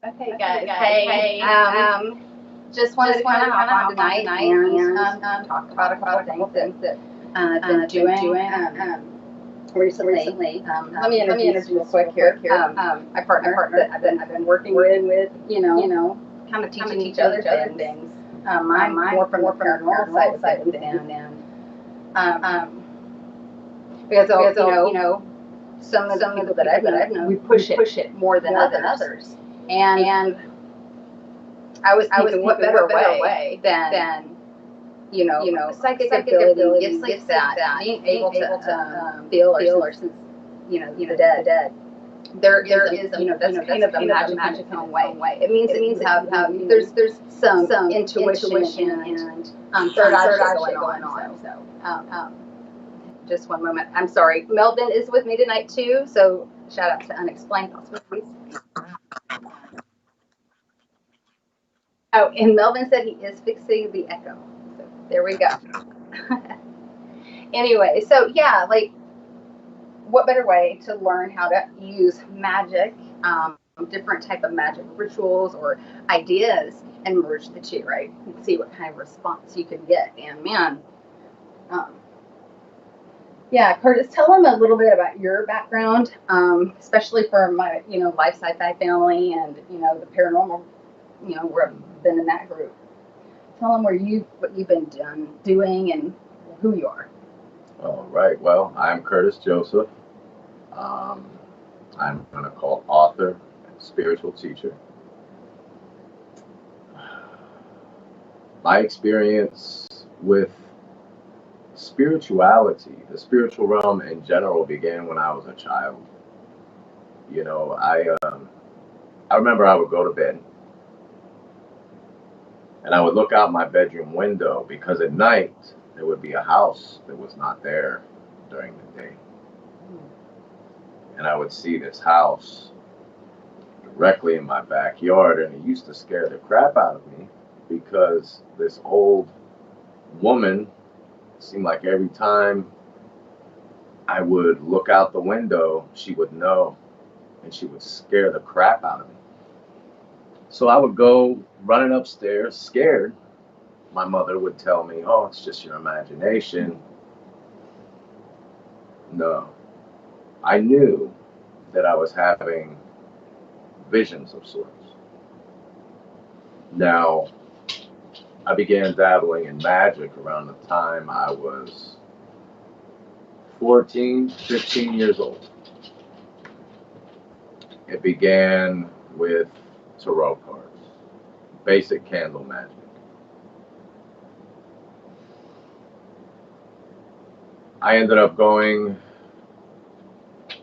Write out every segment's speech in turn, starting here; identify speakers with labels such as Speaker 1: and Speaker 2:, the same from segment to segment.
Speaker 1: Okay, guys. Hey, just wanted to kind of hop on tonight and talk about a couple of things that I've been doing recently. Let me introduce real quick here. My partner that I've been working with, kind of teaching each other things. I'm more from the paranormal side of things, and because some of the people that I've known, we push it more than others. And I was thinking, what better way than psychic ability, gifts like that, being able to feel or sense, the dead. There is that's kind of a magical way. It means that you have there's some intuition and third eye shit going on. So just one moment. I'm sorry. Melvin is with me tonight too. So shout out to Unexplained Possibilities. Oh, and Melvin said he is fixing the echo. So there we go. Anyway, so yeah, like, what better way to learn how to use magic, different type of magic rituals or ideas, and merge the two, right? And see what kind of response you can get. And man, yeah, Kurtis, tell them a little bit about your background, especially for my, life sci-fi family and, the paranormal, where I've been in that group. Tell them what you've been doing and who you are.
Speaker 2: All right. Well, I'm Kurtis Joseph. I'm going to call author and spiritual teacher. My experience with spirituality, the spiritual realm in general, began when I was a child. I remember I would go to bed and I would look out my bedroom window because at night there would be a house that was not there during the day. And I would see this house directly in my backyard, and it used to scare the crap out of me because this old woman, seemed like every time I would look out the window, she would know, and she would scare the crap out of me. So I would go running upstairs, scared. My mother would tell me, "Oh, it's just your imagination." No. I knew that I was having visions of sorts. Now, I began dabbling in magic around the time I was 14, 15 years old. It began with tarot cards, basic candle magic. I ended up going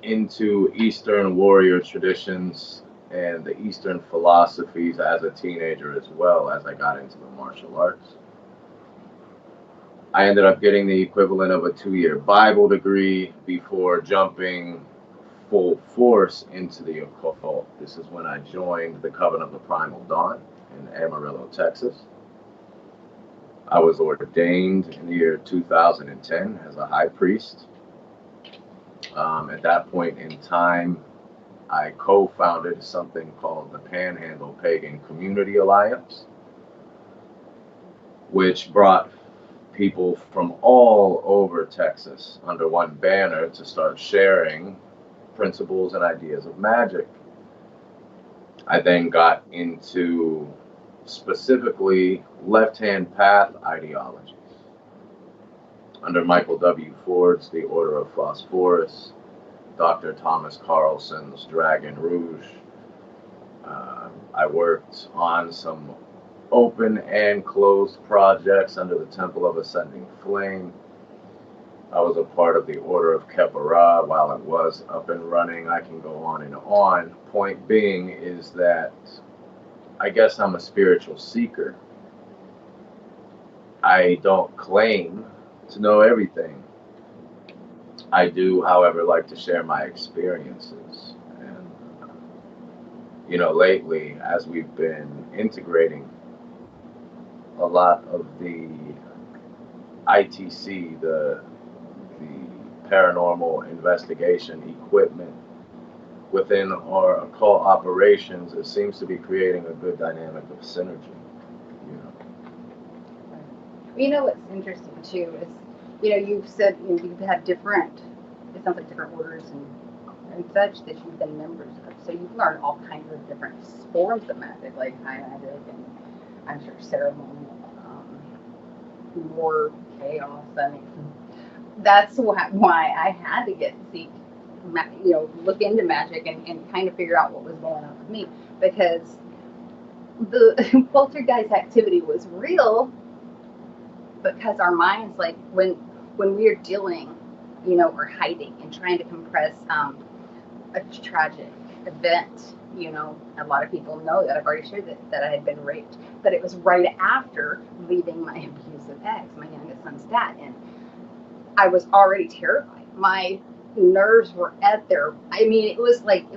Speaker 2: into Eastern warrior traditions and the Eastern philosophies as a teenager, as well as I got into the martial arts. I ended up getting the equivalent of a 2-year Bible degree before jumping full force into the occult. This is when I joined the Coven of the Primal Dawn in Amarillo, Texas. I was ordained in the year 2010 as a high priest. At that point in time, I co-founded something called the Panhandle Pagan Community Alliance, which brought people from all over Texas under one banner to start sharing principles and ideas of magic. I then got into specifically left-hand path ideologies. Under Michael W. Ford's The Order of Phosphorus, Dr. Thomas Carlson's Dragon Rouge. I worked on some open and closed projects under the Temple of Ascending Flame. I was a part of the Order of Kepara while it was up and running. I can go on and on. Point being is that I guess I'm a spiritual seeker. I don't claim to know everything. I do, however, like to share my experiences. And, lately, as we've been integrating a lot of the ITC, the paranormal investigation equipment within our occult operations, it seems to be creating a good dynamic of synergy. You know.
Speaker 1: You know what's interesting too is, you've said you've had different, it sounds like different orders and such that you've been members of. So you've learned all kinds of different forms of magic, like high magic and I'm sure ceremonial, more chaos. I mean, that's why I had to look into magic and kind of figure out what was going on with me, because the poltergeist activity was real, because our minds, like when we're dealing, or hiding and trying to compress a tragic event. A lot of people know that I've already shared that I had been raped, but it was right after leaving my abusive ex, my youngest son's dad, and I was already terrified. My nerves were at their, I mean, it was in I keep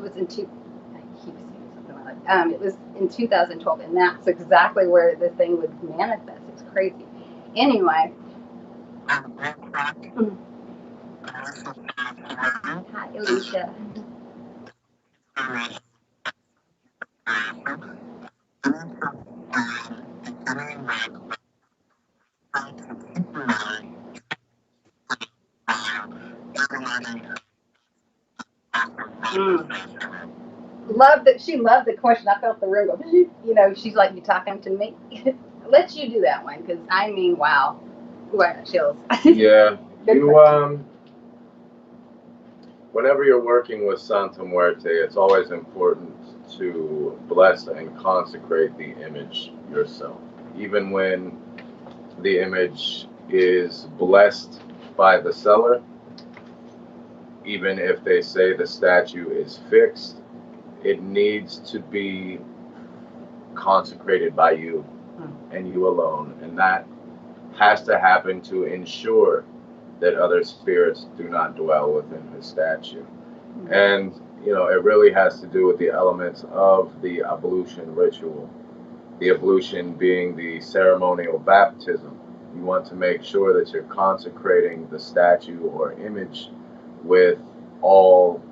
Speaker 1: saying something like it was in 2012, and that's exactly where the thing would manifest. It's crazy. Anyway. Hi, Alicia. She loved the question. I felt the room go, she's like, you talking to me? Let you do that one, because I mean, wow. Ooh, I got chills.
Speaker 2: Yeah. Whenever you're working with Santa Muerte, it's always important to bless and consecrate the image yourself. Even when the image is blessed by the seller, even if they say the statue is fixed, it needs to be consecrated by you and you alone. And that has to happen to ensure that other spirits do not dwell within his statue. And, it really has to do with the elements of the ablution ritual. The ablution being the ceremonial baptism. You want to make sure that you're consecrating the statue or image with all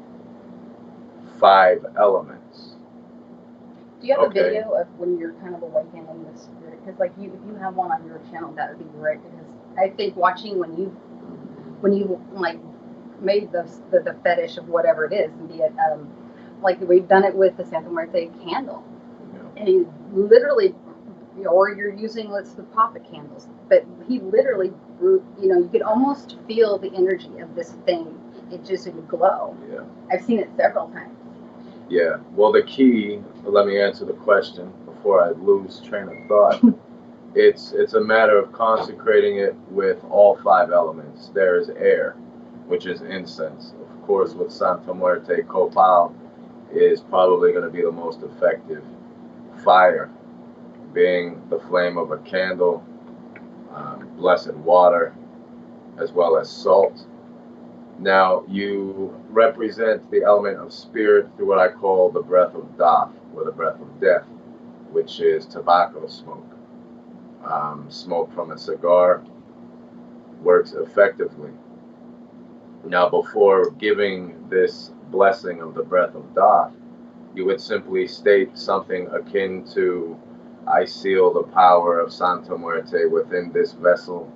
Speaker 2: 5 elements.
Speaker 1: Do you have a video of when you're kind of awakening the spirit? Because, if you have one on your channel, that would be great. Because I think watching when you made the fetish of whatever it is, and be it we've done it with the Santa Muerte candle, and he literally, or you're using the poppet candles, but he literally, you could almost feel the energy of this thing. It just would glow.
Speaker 2: Yeah.
Speaker 1: I've seen it several times.
Speaker 2: Yeah. Well, the key. Let me answer the question before I lose train of thought. It's a matter of consecrating it with all 5 elements. There is air, which is incense. Of course, with Santa Muerte, copal is probably going to be the most effective. Fire, being the flame of a candle, blessed water, as well as salt. Now, you represent the element of spirit through what I call the breath of Daf, or the breath of death, which is tobacco smoke. Smoke from a cigar works effectively. Now, before giving this blessing of the breath of Daf, you would simply state something akin to, I seal the power of Santa Muerte within this vessel,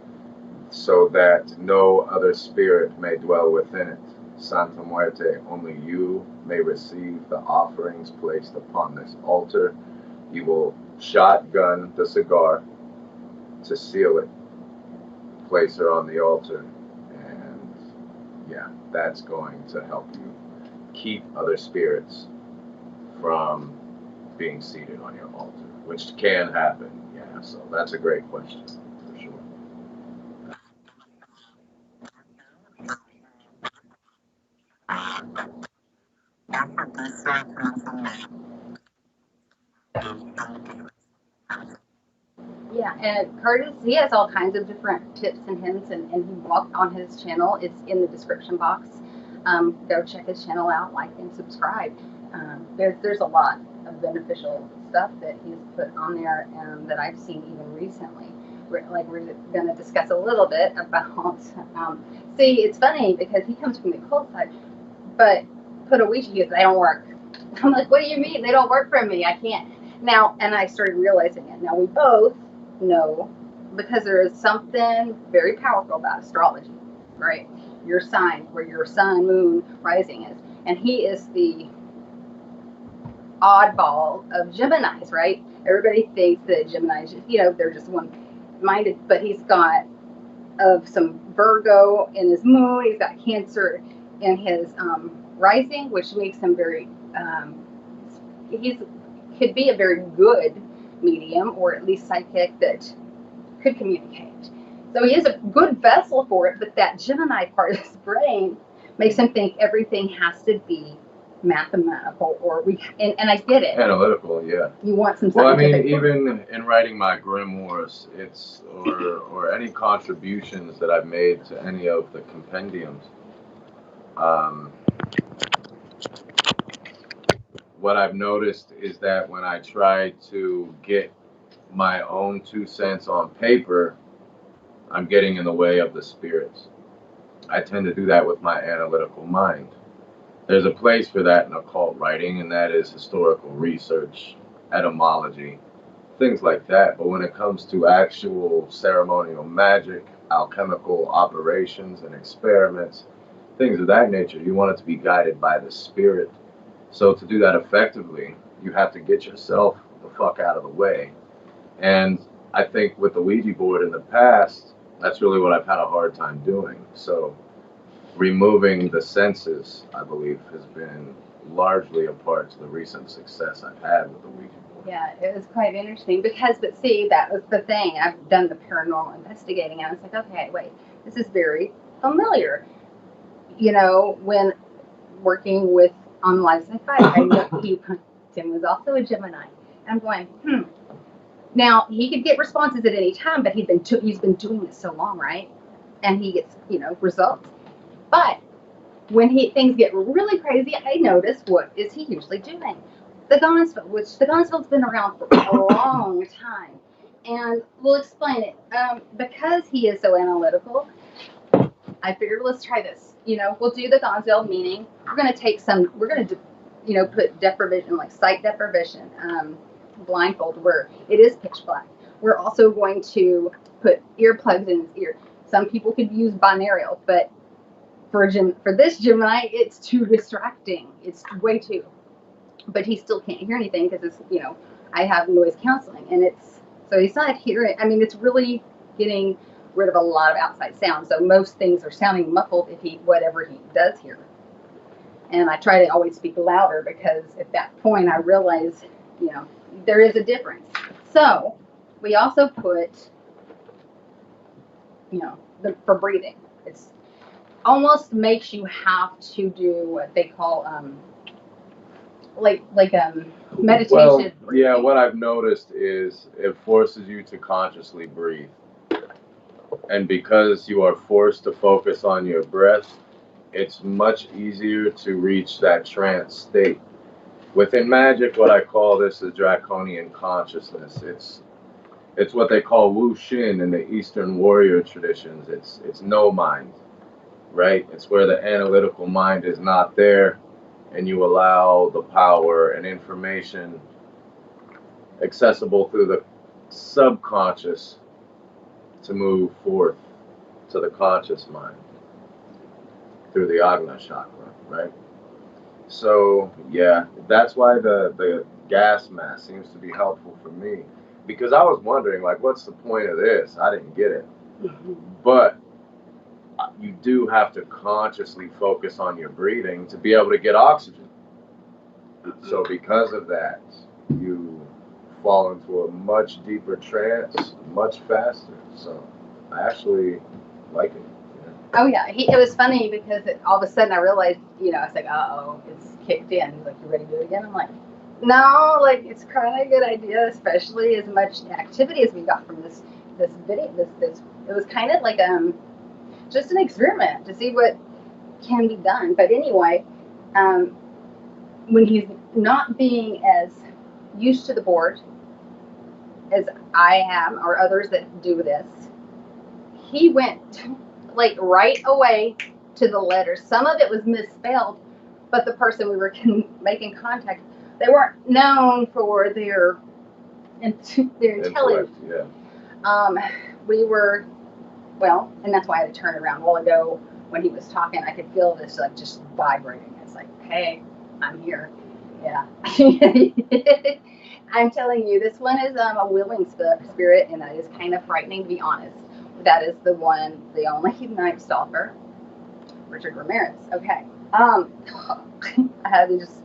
Speaker 2: so that no other spirit may dwell within it. Santa Muerte, only you may receive the offerings placed upon this altar. You will shotgun the cigar to seal it, place her on the altar, and that's going to help you keep other spirits from being seated on your altar, which can happen. Yeah, so that's a great question, for sure.
Speaker 1: Yeah, and Curtis, he has all kinds of different tips and hints, and he walked on his channel. It's in the description box. Go check his channel out, like and subscribe. There's a lot of beneficial stuff that he's put on there that I've seen even recently. we're going to discuss a little bit about. See, it's funny because he comes from the cold side, but put a Ouija cubes, they don't work. I'm like, what do you mean? They don't work for me. I can't. Now, and I started realizing it. Now, we both know, because there is something very powerful about astrology, right? Your sign, where your sun, moon, rising is. And he is the oddball of Geminis, right? Everybody thinks that Geminis, they're just one-minded, but he's got some Virgo in his moon. He's got Cancer in his rising, which makes him very, could be a very good medium, or at least psychic that could communicate. So he is a good vessel for it, but that Gemini part of his brain makes him think everything has to be mathematical, and I get it.
Speaker 2: Analytical, yeah.
Speaker 1: You want some
Speaker 2: Well, I
Speaker 1: scientific
Speaker 2: mean, even in writing my grimoires, or any contributions that I've made to any of the compendiums, what I've noticed is that when I try to get my own 2 cents on paper, I'm getting in the way of the spirits. I tend to do that with my analytical mind. There's a place for that in occult writing, and that is historical research, etymology, things like that. But when it comes to actual ceremonial magic, alchemical operations and experiments, things of that nature, you want it to be guided by the spirit. So to do that effectively, you have to get yourself the fuck out of the way. And I think with the Ouija board in the past, that's really what I've had a hard time doing. So removing the senses, I believe, has been largely a part to the recent success I've had with the Ouija board.
Speaker 1: Yeah, it was quite interesting but see, that was the thing. I've done the paranormal investigating, and I was like, okay, wait, this is very familiar. When working with on Live Sci-Fi, I know Tim was also a Gemini. And I'm going, Now, he could get responses at any time, but he's been doing this so long, right? And he gets, results. But when things get really crazy, I notice, what is he usually doing? The Gonzfield, which the Gonzfield's been around for a long time. And we'll explain it. Because he is so analytical, I figured, let's try this. We'll do the Gonzfield, meaning we're going to put deprivation, like sight deprivation, blindfold, where it is pitch black. We're also going to put earplugs in his ear. Some people could use binaural, but for this Gemini, it's too distracting. It's way too. But he still can't hear anything because it's, I have noise counseling, and so he's not hearing. I mean, it's really getting rid of a lot of outside sound. So most things are sounding muffled whatever he does hear. And I try to always speak louder, because at that point I realize, there is a difference. So we also put, for breathing. It's almost makes you have to do what they call meditation.
Speaker 2: Well,
Speaker 1: breathing.
Speaker 2: Yeah, what I've noticed is it forces you to consciously breathe. And because you are forced to focus on your breath, it's much easier to reach that trance state. Within magic, what I call this is draconian consciousness. It's what they call Wu Xin in the Eastern warrior traditions. It's no mind, right? It's where the analytical mind is not there, and you allow the power and information accessible through the subconscious to move forth to the conscious mind through the Ajna chakra, right? So yeah, that's why the gas mask seems to be helpful for me, because I was wondering, like, what's the point of this? I didn't get it. But you do have to consciously focus on your breathing to be able to get oxygen. So because of that, you fall into a much deeper trance much faster. So I actually like it.
Speaker 1: Oh yeah, it was funny because all of a sudden I realized, I was like, uh-oh, it's kicked in. He's like, you ready to do it again? I'm like, no, like, it's kind of a good idea, especially as much activity as we got from this video. This it was kind of like just an experiment to see what can be done. But anyway, when he's not being as used to the board, as I am, or others that do this, he went like right away to the letters. Some of it was misspelled, but the person we were making contact, they weren't known for their intelligence.
Speaker 2: Yeah.
Speaker 1: We were, well, and that's why I had to turn around a while ago when he was talking. I could feel this like just vibrating. It's like, hey, I'm here. Yeah. I'm telling you, this one is a willing spirit, and that is kind of frightening, to be honest. That is the one, the only Night Stalker, Richard Ramirez. Okay. I had to just,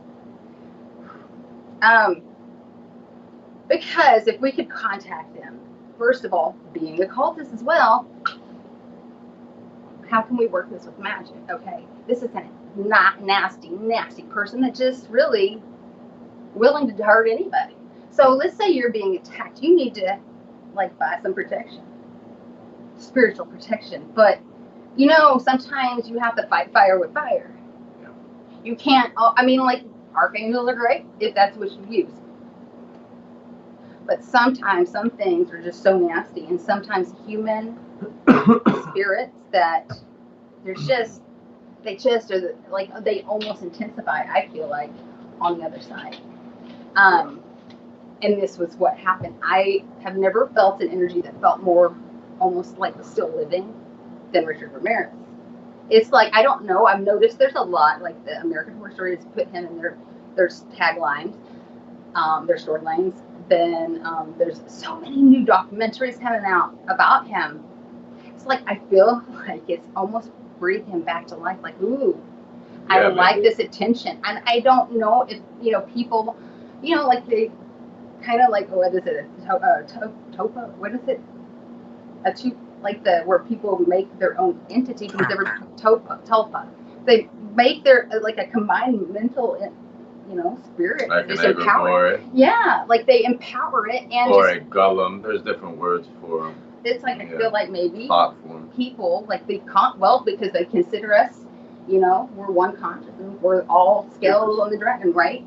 Speaker 1: because if we could contact them, first of all, being a cultist as well, how can we work this with magic? Okay. This is a not nasty person that just really willing to hurt anybody. So let's say you're being attacked. You need to like buy some protection, spiritual protection. But you know, sometimes you have to fight fire with fire.
Speaker 2: Yeah.
Speaker 1: You can't. I mean, like archangels are great if that's what you use. But sometimes some things are just so nasty, and sometimes human spirits that there's just they just are like they almost intensify. I feel like on the other side. And this was what happened. I have never felt an energy that felt more almost like still living than Richard Ramirez. It's like, I don't know, I've noticed there's a lot, like the American Horror Story has put him in their taglines, their storylines. Then there's so many new documentaries coming out about him. It's like, I feel like it's almost breathed him back to life. Like, ooh, yeah, I like this attention. And I don't know if, you know, people, you know, like they kind of like, what is it? Topa? What is it? Like where people make their own entity because they were Topa. They make their like a combined mental, you know, spirit.
Speaker 2: Like
Speaker 1: just
Speaker 2: an
Speaker 1: empower it. Yeah, like they empower it and
Speaker 2: or just, a golem. There's different words for them.
Speaker 1: It's like, I feel like maybe people like they can't, well, because they consider us, you know, we're one conscious and we're all scales on the dragon, right?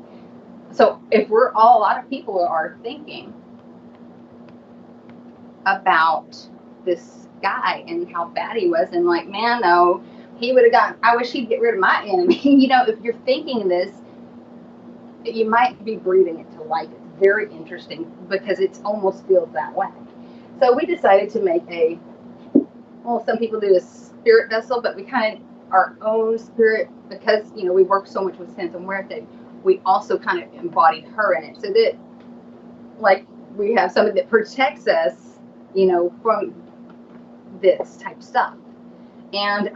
Speaker 1: So if we're all, a lot of people are thinking about this guy and how bad he was, and like, man, no, he would have gotten, I wish he'd get rid of my enemy. You know, if you're thinking this, you might be breathing it to life. It's very interesting because it almost feels that way. So we decided to make a, well, some people do a spirit vessel, but we kind of our own spirit, because, you know, we work so much with Sense and Muerte, we also kind of embodied her in it, so that, like, we have something that protects us, you know, from this type of stuff. And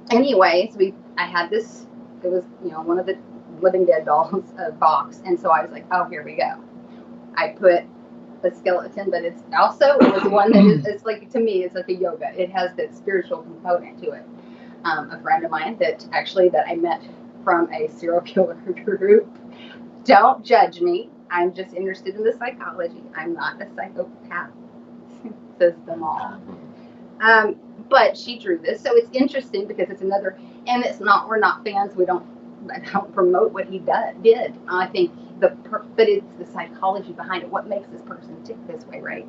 Speaker 1: anyways, I had this, it was, you know, one of the Living Dead dolls box, and so I was like, oh, here we go. I put a skeleton, but it's also, it was one that is, it's like, to me, it's like a yoga. It has that spiritual component to it. A friend of mine that I met from a serial killer group. Don't judge me. I'm just interested in the psychology. I'm not a psychopath, says them all. But she drew this, so it's interesting because it's another, and it's not, we're not fans. I don't promote what he did. I think but it's the psychology behind it. What makes this person tick this way, right?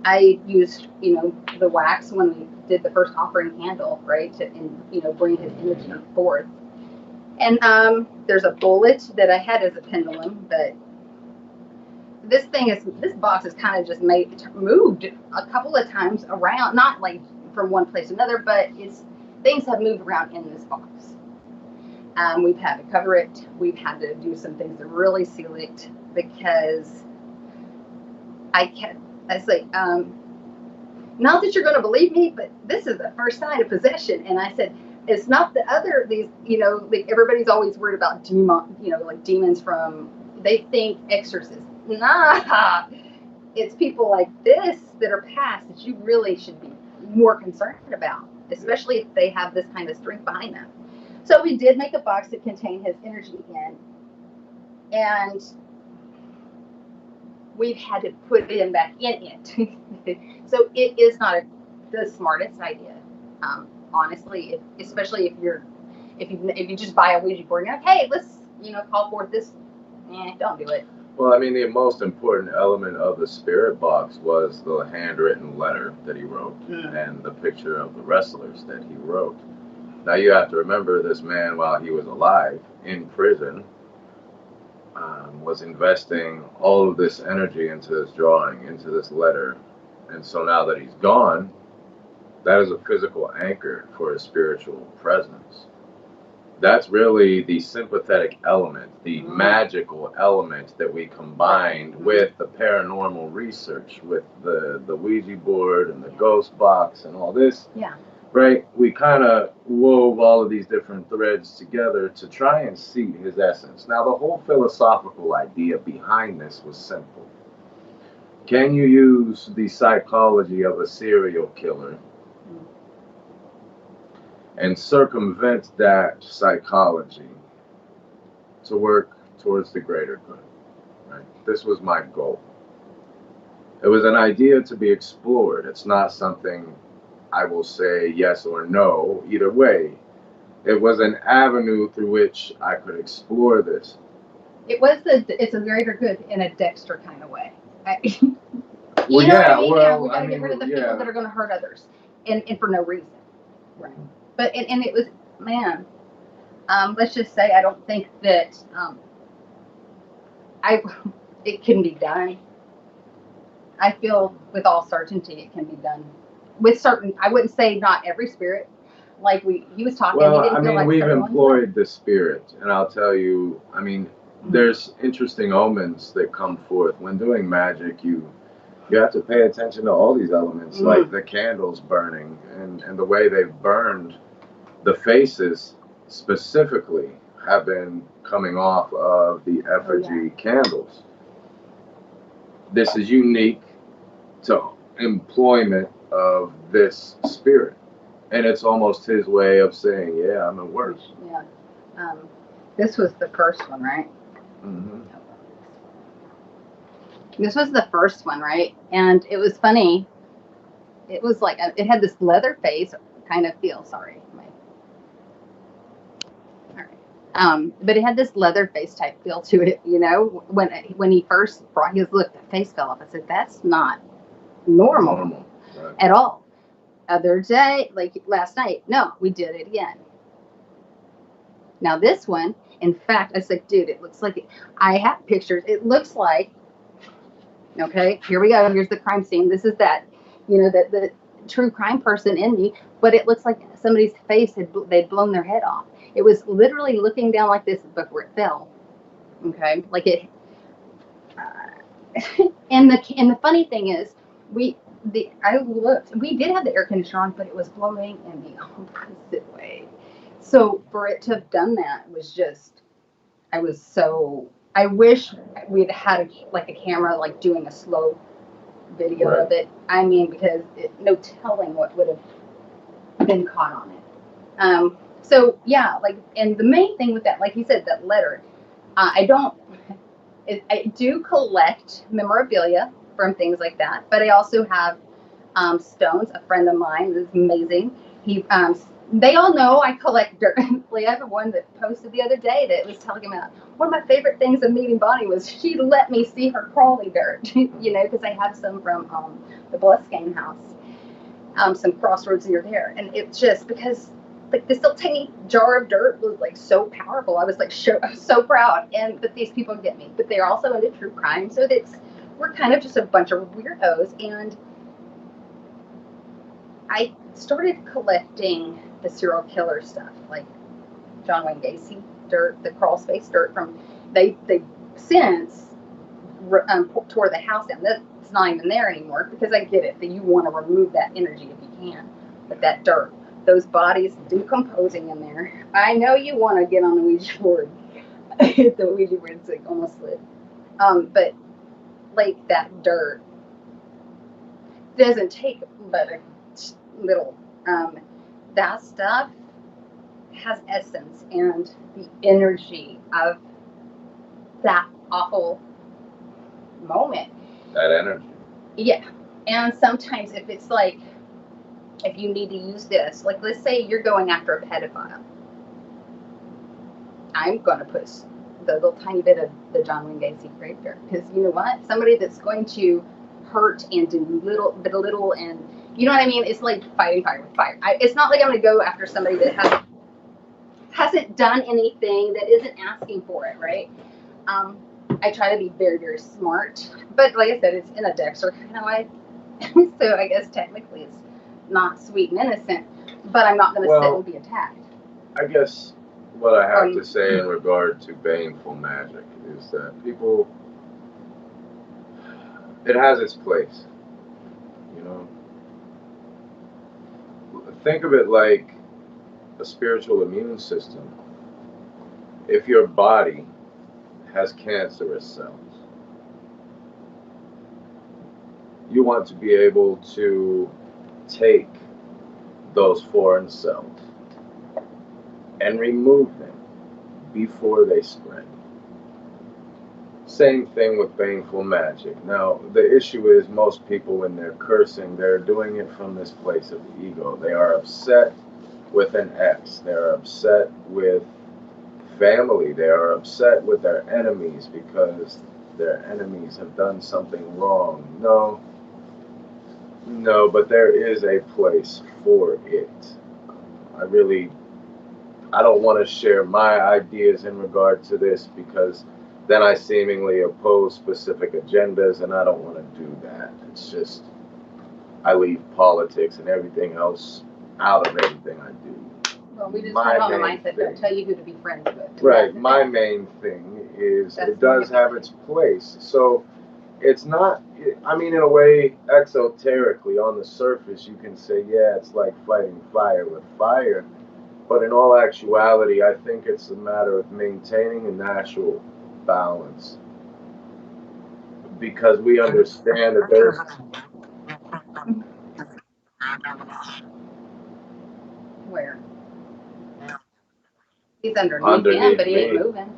Speaker 1: I used, you know, the wax when we did the first offering candle, right, to, you know, bring his energy forth. And there's a bullet that I had as a pendulum, but this box is kind of just moved a couple of times around, not like from one place to another, but things have moved around in this box. We've had to cover it. We've had to do some things to really seal it, because I say, not that you're going to believe me, but this is the first sign of possession. And I said, it's not these, you know, like everybody's always worried about demons they think exorcists. Nah, it's people like this that are past that you really should be more concerned about, especially if they have this kind of strength behind them. So we did make a box that contained his energy in, and we've had to put him back in it. So it is not the smartest idea, honestly. Especially if you just buy a ouija board and you're like, hey, let's, you know, call forth this. Don't do it.
Speaker 2: Well, I mean, the most important element of the spirit box was the handwritten letter that he wrote and the picture of the wrestlers that he wrote. Now, you have to remember this man, while he was alive in prison, was investing all of this energy into this drawing, into this letter. And so now that he's gone, that is a physical anchor for his spiritual presence. That's really the sympathetic element, the magical element that we combined with the paranormal research, with the Ouija board and the ghost box and all this.
Speaker 1: Yeah.
Speaker 2: Right? We kind of wove all of these different threads together to try and see his essence. Now, the whole philosophical idea behind this was simple. Can you use the psychology of a serial killer and circumvent that psychology to work towards the greater good? Right? This was my goal. It was an idea to be explored. It's not something I will say yes or no either way. It was an avenue through which I could explore this.
Speaker 1: It's a greater good in a Dexter kind of way.
Speaker 2: Well, yeah,
Speaker 1: we
Speaker 2: well,
Speaker 1: got to get rid of the people that are going to hurt others, and for no reason. Right. But and it was, man. Let's just say I don't think that it can be done. I feel with all certainty it can be done. With certain, I wouldn't say not every spirit. Like he was talking.
Speaker 2: Well,
Speaker 1: he didn't feel like
Speaker 2: we've
Speaker 1: certain
Speaker 2: employed
Speaker 1: ones.
Speaker 2: the spirit, and I'll tell you, there's interesting omens that come forth when doing magic. You have to pay attention to all these elements, like the candles burning and the way they've burned. The faces specifically have been coming off of the effigy candles. This is unique to employment of this spirit, and it's almost his way of saying, yeah, I'm at work.
Speaker 1: Yeah. This was the first one, right? This was the first one, right? And it was funny. It was like it had this leather face kind of feel. Sorry. All right. But it had this leather face type feel to it, you know. When he first brought his look, the face fell off. I said, that's not normal. Right. At all. Other day, like last night, no, we did it again. Now this one, in fact, I said, dude, it looks like I have pictures. It looks like, okay, here we go. Here's the crime scene. This is that, the true crime person in me, but it looks like somebody's face they'd blown their head off. It was literally looking down like this before it fell. Okay, like it. And the funny thing is, I looked. We did have the air conditioner on, but it was blowing in the opposite way. So for it to have done that was just, I wish we'd had a camera like doing a slow video of it. I mean, because no telling what would have been caught on it. So yeah, and the main thing with that, like you said, that letter, I do collect memorabilia from things like that, but I also have stones. A friend of mine is amazing. They all know I collect dirt. I have one that posted the other day that was talking about one of my favorite things of meeting Bonnie was she let me see her crawly dirt, because I have some from the Bluscane house, some crossroads near there, and it's just because this little tiny jar of dirt was so powerful. I was so proud, but these people get me. But they're also into true crime, so we're kind of just a bunch of weirdos, and I started collecting the serial killer stuff, like John Wayne Gacy dirt, the crawl space dirt from. They since tore the house down. That's not even there anymore because I get it that you want to remove that energy if you can, but that dirt, those bodies decomposing in there. I know you want to get on the Ouija board. The Ouija board's almost lit, but that dirt doesn't take but a little. That stuff has essence and the energy of that awful moment.
Speaker 2: That energy.
Speaker 1: Yeah. And sometimes if it's if you need to use this, let's say you're going after a pedophile. I'm going to put the little tiny bit of the John Wayne Gacy character. Because you know what? Somebody that's going to hurt and belittle and, you know what I mean? It's like fighting fire with fire. It's not like I'm going to go after somebody that hasn't done anything, that isn't asking for it, right? I try to be very, very smart. But like I said, it's in a Dexter kind of way. So I guess technically it's not sweet and innocent, but I'm not going to sit and be attacked.
Speaker 2: I guess what I have to say in regard to baneful magic is that people, it has its place, you know. Think of it like a spiritual immune system. If your body has cancerous cells, you want to be able to take those foreign cells and remove them before they spread. Same thing with baneful magic. Now, the issue is most people, when they're cursing, they're doing it from this place of ego. They are upset with an ex. They're upset with family. They are upset with their enemies because their enemies have done something wrong. No, but there is a place for it. I don't want to share my ideas in regard to this because then I seemingly oppose specific agendas, and I don't want to do that. It's just, I leave politics and everything else out of everything I do.
Speaker 1: Well, we just have on the mindset, don't tell you who to be friends with.
Speaker 2: Right, my main thing is it does have its place. So it's not, I mean, in a way, exoterically, on the surface, you can say, yeah, it's like fighting fire with fire. But in all actuality, I think it's a matter of maintaining a natural balance. Because we understand that there's...
Speaker 1: Where? He's underneath him, but he ain't moving.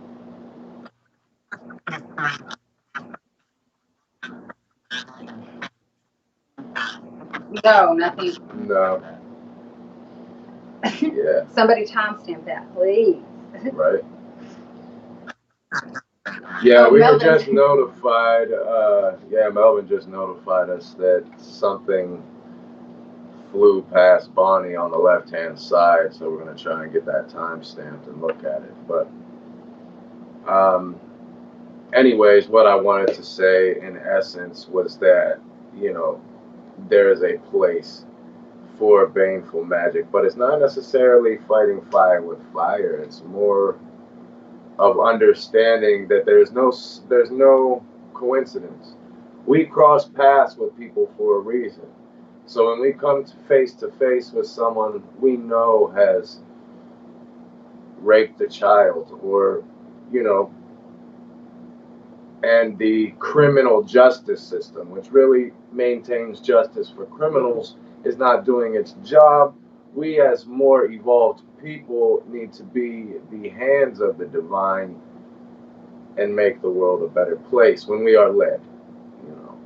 Speaker 1: No, nothing.
Speaker 2: No. Yeah.
Speaker 1: Somebody timestamp that, please.
Speaker 2: Right. Yeah, we were just notified, Melvin just notified us that something flew past Bonnie on the left-hand side, so we're going to try and get that time stamped and look at it. But anyways, what I wanted to say in essence was that, you know, there is a place for baneful magic, but it's not necessarily fighting fire with fire. It's more of understanding that there's no coincidence. We cross paths with people for a reason. So when we come face to face with someone we know has raped a child, or, you know, and the criminal justice system, which really maintains justice for criminals, is not doing its job, we as more evolved people need to be the hands of the divine and make the world a better place when we are led. You know,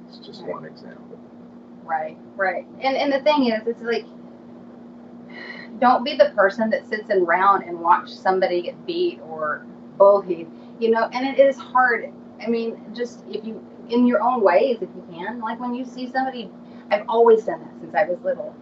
Speaker 2: it's just one example.
Speaker 1: Right. And the thing is, it's like, don't be the person that sits around and watch somebody get beat or bullied, you know, and it is hard. I mean, just if you, in your own ways, if you can, like when you see somebody, I've always done that since I was little.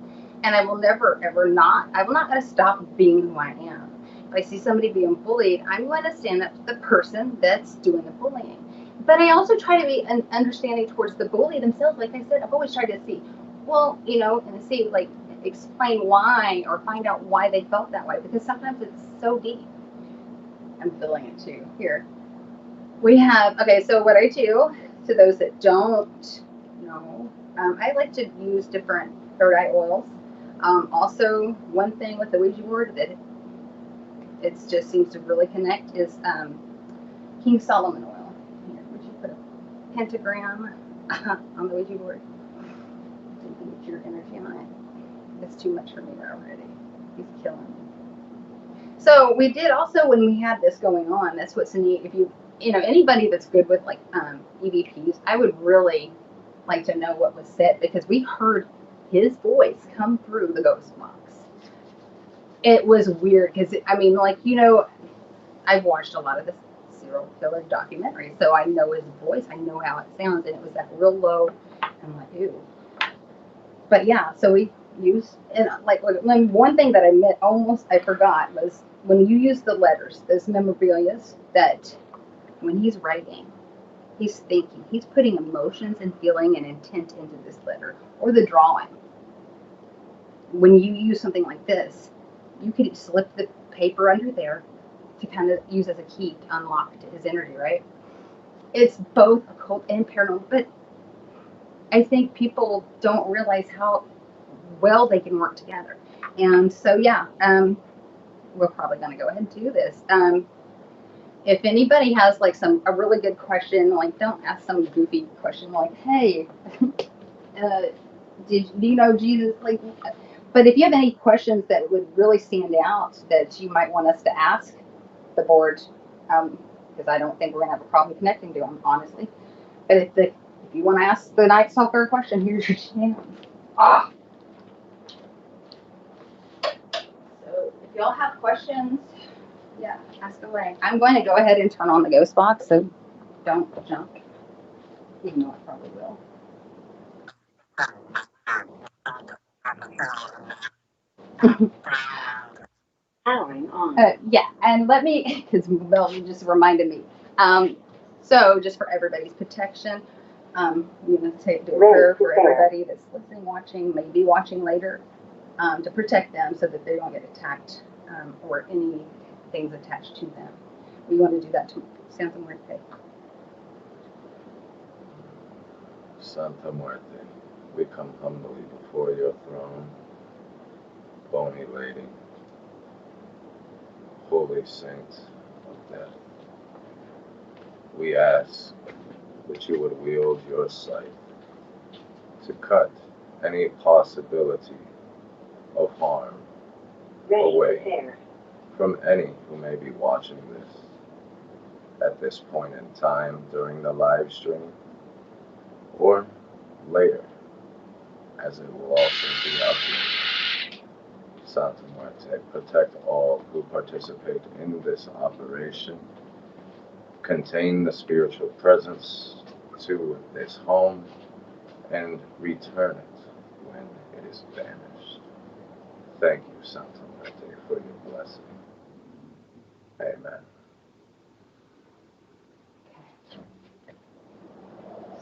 Speaker 1: And I will never, ever not, I'm not going to stop being who I am. If I see somebody being bullied, I'm going to stand up to the person that's doing the bullying. But I also try to be understanding towards the bully themselves. Like I said, I've always tried to see, well, you know, and see, like, explain why or find out why they felt that way. Because sometimes it's so deep. I'm feeling it too. Here. We have, okay, so what I do, to those that don't know, I like to use different third eye oils. Also, one thing with the Ouija board that it just seems to really connect is King Solomon oil. Here, would you put a pentagram on the Ouija board? So you can get your energy on it. It's too much for me already. He's killing me. So we did also, when we had this going on, that's what's neat. If you know, anybody that's good with like EVPs, I would really like to know what was said, because we heard his voice come through the ghost box. It was weird because, I mean, like, you know, I've watched a lot of the serial killer documentaries, so I know his voice, I know how it sounds, and it was that real low. I'm like, ew. But yeah, so we use, and like one thing that I forgot was when you use the letters, those memorabilias, that when he's writing, he's thinking, he's putting emotions and feeling and intent into this letter or the drawing. When you use something like this, you could slip the paper under there to kind of use as a key to unlock his energy, right? It's both occult and paranormal, but I think people don't realize how well they can work together. And so, yeah, we're probably going to go ahead and do this. If anybody has like a really good question, like don't ask some goofy question like, "Hey, do you know Jesus?" Like, but if you have any questions that would really stand out that you might want us to ask the board, because I don't think we're gonna have a problem connecting to them, honestly. But if you want to ask the Night Stalker a question, here's your chance. Ah. So if y'all have questions, yeah, ask away. I'm going to go ahead and turn on the ghost box, so don't jump. Even though I probably will.
Speaker 3: Powering on.
Speaker 1: Yeah, and let me, because Mel just reminded me. So just for everybody's protection, I'm going to do a prayer for everybody that's listening, watching, maybe watching later, to protect them so that they don't get attacked or any things attached to them. We want to do that to Santa Muerte.
Speaker 2: Santa Muerte, we come humbly before your throne, bony lady, holy saint of death. We ask that you would wield your sight to cut any possibility of harm away from any who may be watching this at this point in time during the live stream or later, as it will also be uploaded. Santa Muerte, protect all who participate in this operation. Contain the spiritual presence to this home and return it when it is banished. Thank you, Santa Muerte, for your blessing. Amen.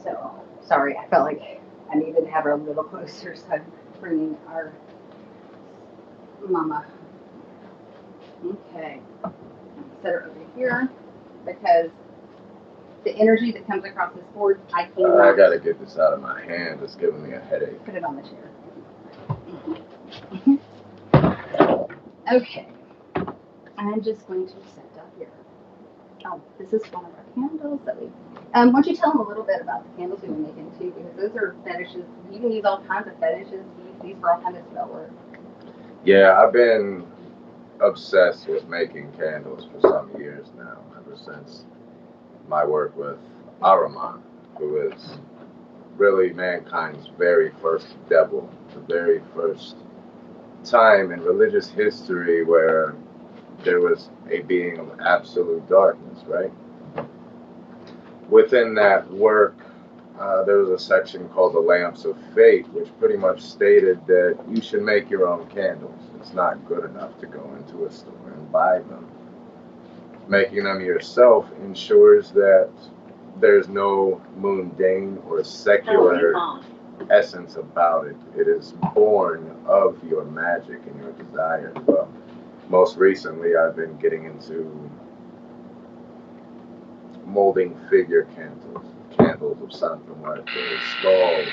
Speaker 1: So, sorry, I felt like I needed to have her a little closer, so I'm bringing our mama. Okay. Set her over here because the energy that comes across this board, I can't.
Speaker 2: I gotta get this out of my hand. It's giving me a headache.
Speaker 1: Put it on the chair. Okay. I'm just going to set up here. Oh, this is one of our candles that we. Why don't you tell them a little bit about the candles we were making too, because those are fetishes. You can use all kinds of fetishes. These for all kinds of spell work.
Speaker 2: Yeah, I've been obsessed with making candles for some years now, ever since my work with Ahriman, who is really mankind's very first devil, the very first time in religious history where there was a being of absolute darkness, right? Within that work, there was a section called the Lamps of Fate, which pretty much stated that you should make your own candles. It's not good enough to go into a store and buy them. Making them yourself ensures that there's no mundane or secular essence about it. It is born of your magic and your desire. Well, most recently, I've been getting into molding figure candles of Santa Muerte, skulls,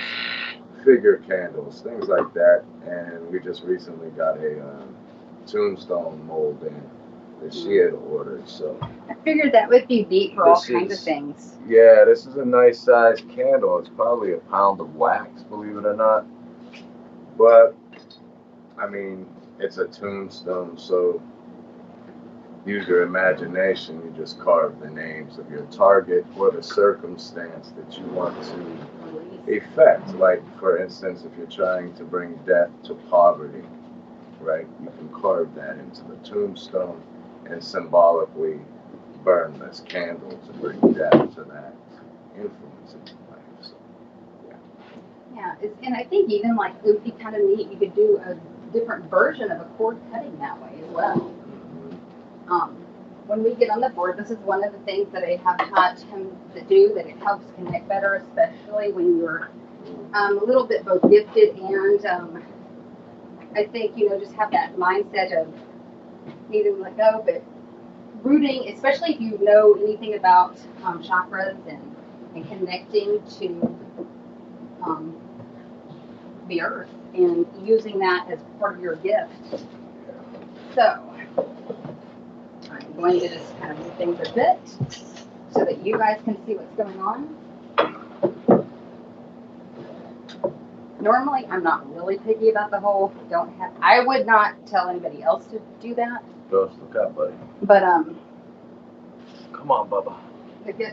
Speaker 2: figure candles, things like that. And we just recently got a tombstone mold in that she had ordered. So
Speaker 1: I figured that would be neat for all kinds of things.
Speaker 2: Yeah, this is a nice sized candle. It's probably a pound of wax, believe it or not. But I mean, it's a tombstone, so use your imagination. You just carve the names of your target or the circumstance that you want to effect. Like, for instance, if you're trying to bring death to poverty, right, you can carve that into the tombstone and symbolically burn this candle to bring death to that influence in your life. So,
Speaker 1: Yeah, and I think even like it would be kind of neat. You could do a different version of a cord cutting that way as well. When we get on the board, this is one of the things that I have taught him to do, that it helps connect better, especially when you're a little bit both gifted and I think, just have that mindset of needing to let go, but rooting, especially if you know anything about chakras and connecting to the earth and using that as part of your gift. So I'm going to just kind of move things a bit so that you guys can see what's going on. Normally, I'm not really picky about the whole I would not tell anybody else to do that.
Speaker 2: Just look up, buddy.
Speaker 1: But
Speaker 2: Come on, Bubba.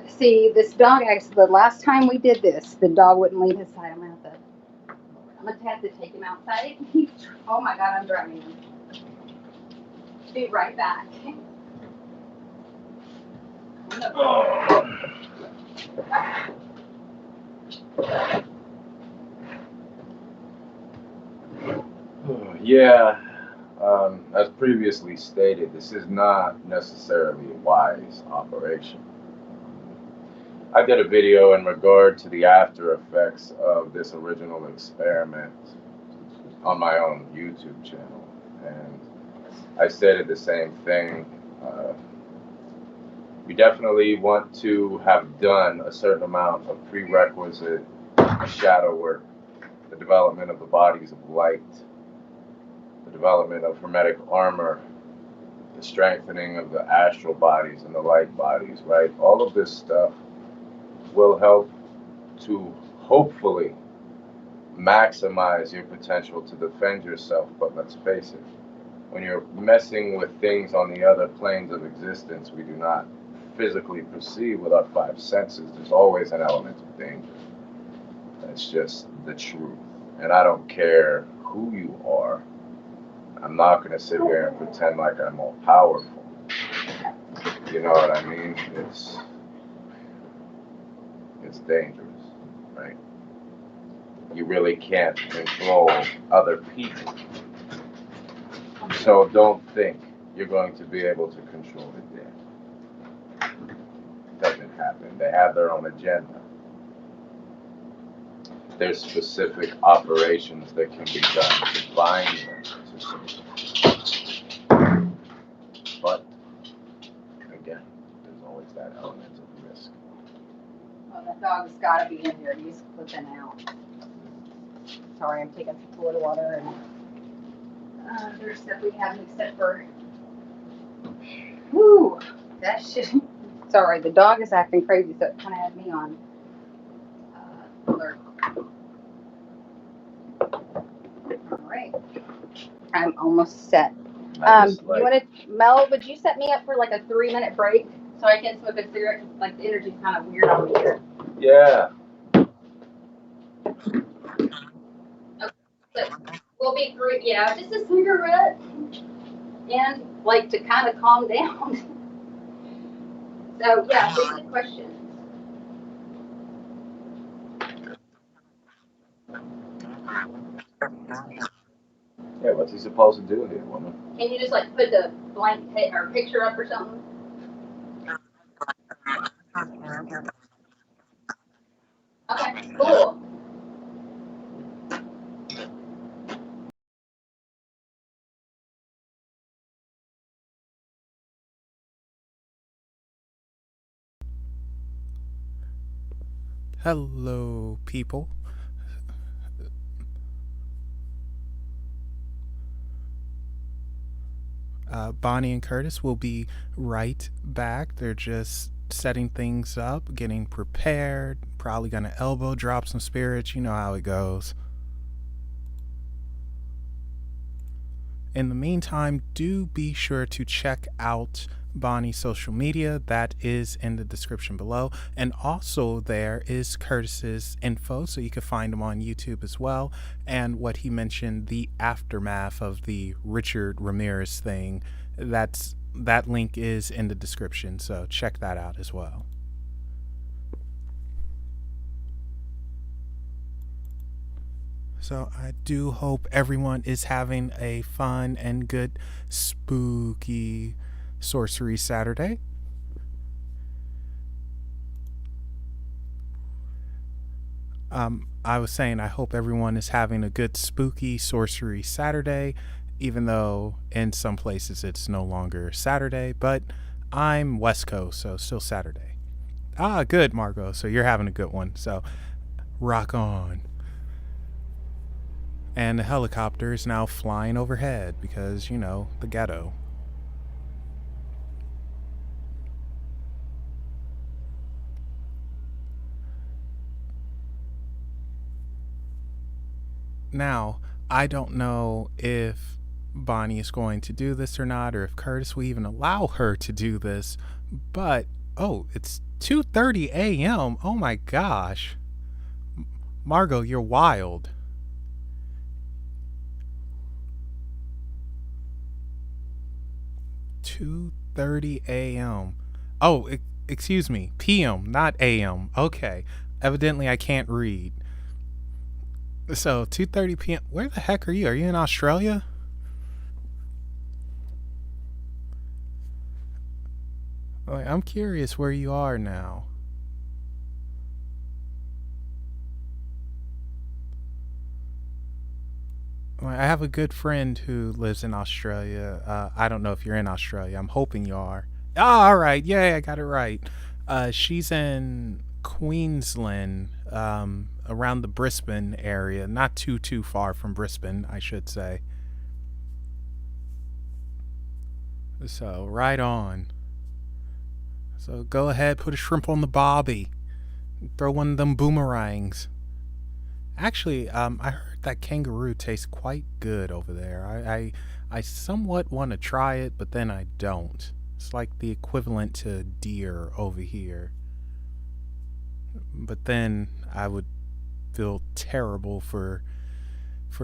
Speaker 1: see, this dog actually, the last time we did this, the dog wouldn't leave his side. I'm gonna have to take him outside. Oh my God, I'm driving him. Be right back.
Speaker 2: Yeah, as previously stated, this is not necessarily a wise operation. I did a video in regard to the after effects of this original experiment on my own YouTube channel, and I stated the same thing. You definitely want to have done a certain amount of prerequisite shadow work, the development of the bodies of light, the development of hermetic armor, the strengthening of the astral bodies and the light bodies, right? All of this stuff will help to hopefully maximize your potential to defend yourself. But let's face it, when you're messing with things on the other planes of existence we do not physically perceive with our five senses, there's always an element of danger. That's just the truth. And I don't care who you are. I'm not going to sit here and pretend like I'm all powerful. You know what I mean? It's dangerous, right? You really can't control other people. So don't think you're going to be able to control the dead. It doesn't happen. They have their own agenda. There's specific operations that can be done to bind them to something. But again, there's always that element of risk.
Speaker 1: Oh, that dog's got to be in here. He's flipping out. Sorry, I'm taking some Florida water and there's stuff we haven't except for. Whoo, that shit. Sorry, the dog is acting crazy, so it kind of had me on alert. All right, I'm almost set. You want to, Mel? Would you set me up for like a 3-minute break so I can smoke a cigarette? 'Cause, like, the energy's kind of weird on me here.
Speaker 2: Yeah.
Speaker 1: So we'll be through, just a cigarette and like to kind of calm down. So yeah, basic questions.
Speaker 2: Yeah, what's he supposed to do here, woman?
Speaker 1: Can you just like put the blank or picture up or something? Okay, cool.
Speaker 4: Hello, people. Bonnie and Kurtis will be right back. They're just setting things up, getting prepared, probably going to elbow drop some spirits. You know how it goes. In the meantime, do be sure to check out Bonnie's social media. That is in the description below. And also there is Kurtis's info, so you can find him on YouTube as well. And what he mentioned, the aftermath of the Richard Ramirez thing, that's that link is in the description, so check that out as well. So I do hope everyone is having a fun and good spooky Sorcery Saturday. I was saying I hope everyone is having a good spooky Sorcery Saturday, even though in some places it's no longer Saturday, but I'm West Coast, so still Saturday. Ah, good, Margot. So you're having a good one. So rock on. And the helicopter is now flying overhead because, you know, the ghetto. Now, I don't know if Bonnie is going to do this or not, or if Kurtis will even allow her to do this, but, oh, it's 2:30 a.m. Oh my gosh. Margot, you're wild. $2:30 a.m. Oh, excuse me, p.m., not a.m. Okay, evidently I can't read. So 2:30 p.m. Where the heck are you? Are you in Australia? Like, I'm curious where you are now. I have a good friend who lives in Australia. I don't know if you're in Australia. I'm hoping you are. Ah, all right. Yay, I got it right. She's in Queensland, around the Brisbane area. Not too far from Brisbane, I should say. So, right on. So, go ahead, put a shrimp on the barbie. Throw one of them boomerangs. Actually, I heard that kangaroo tastes quite good over there. I somewhat want to try it, but then I don't. It's like the equivalent to deer over here. But then I would feel terrible for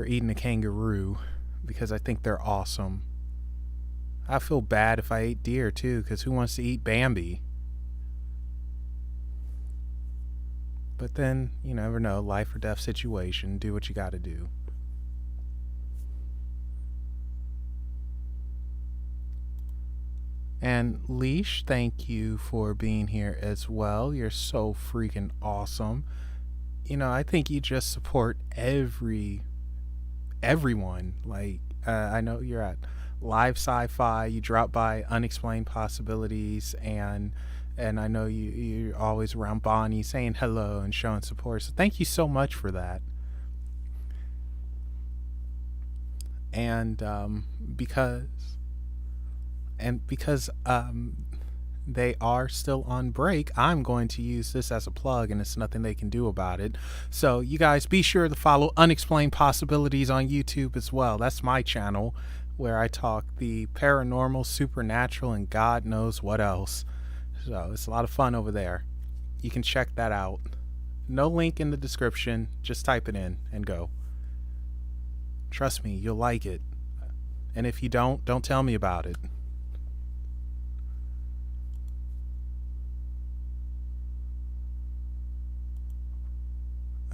Speaker 4: eating a kangaroo because I think they're awesome. I feel bad if I ate deer too, because who wants to eat Bambi? But then, you never know, life or death situation, do what you gotta do. And Leash, thank you for being here as well. You're so freaking awesome. You know, I think you just support everyone. Like, I know you're at Live Sci-Fi, you drop by Unexplained Possibilities, and I know you're always around Bonnie saying hello and showing support. So thank you so much for that. And because they are still on break, I'm going to use this as a plug, and it's nothing they can do about it. So you guys be sure to follow Unexplained Possibilities on YouTube as well. That's my channel where I talk the paranormal, supernatural, and God knows what else. So it's a lot of fun over there. You can check that out. No link in the description. Just type it in and go. Trust me, you'll like it. And if you don't tell me about it.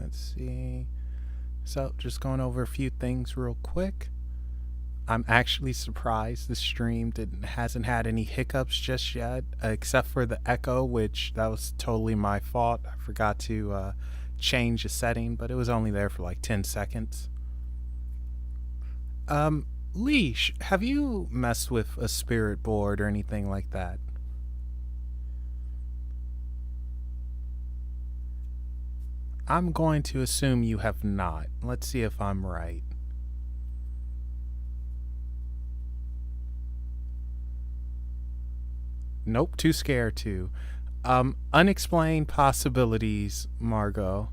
Speaker 4: Let's see. So just going over a few things real quick. I'm actually surprised the stream hasn't had any hiccups just yet, except for the echo, which that was totally my fault. I forgot to change the setting, but it was only there for like 10 seconds. Leash, have you messed with a spirit board or anything like that? I'm going to assume you have not. Let's see if I'm right. Nope, too scared to. Unexplained Possibilities, Margot.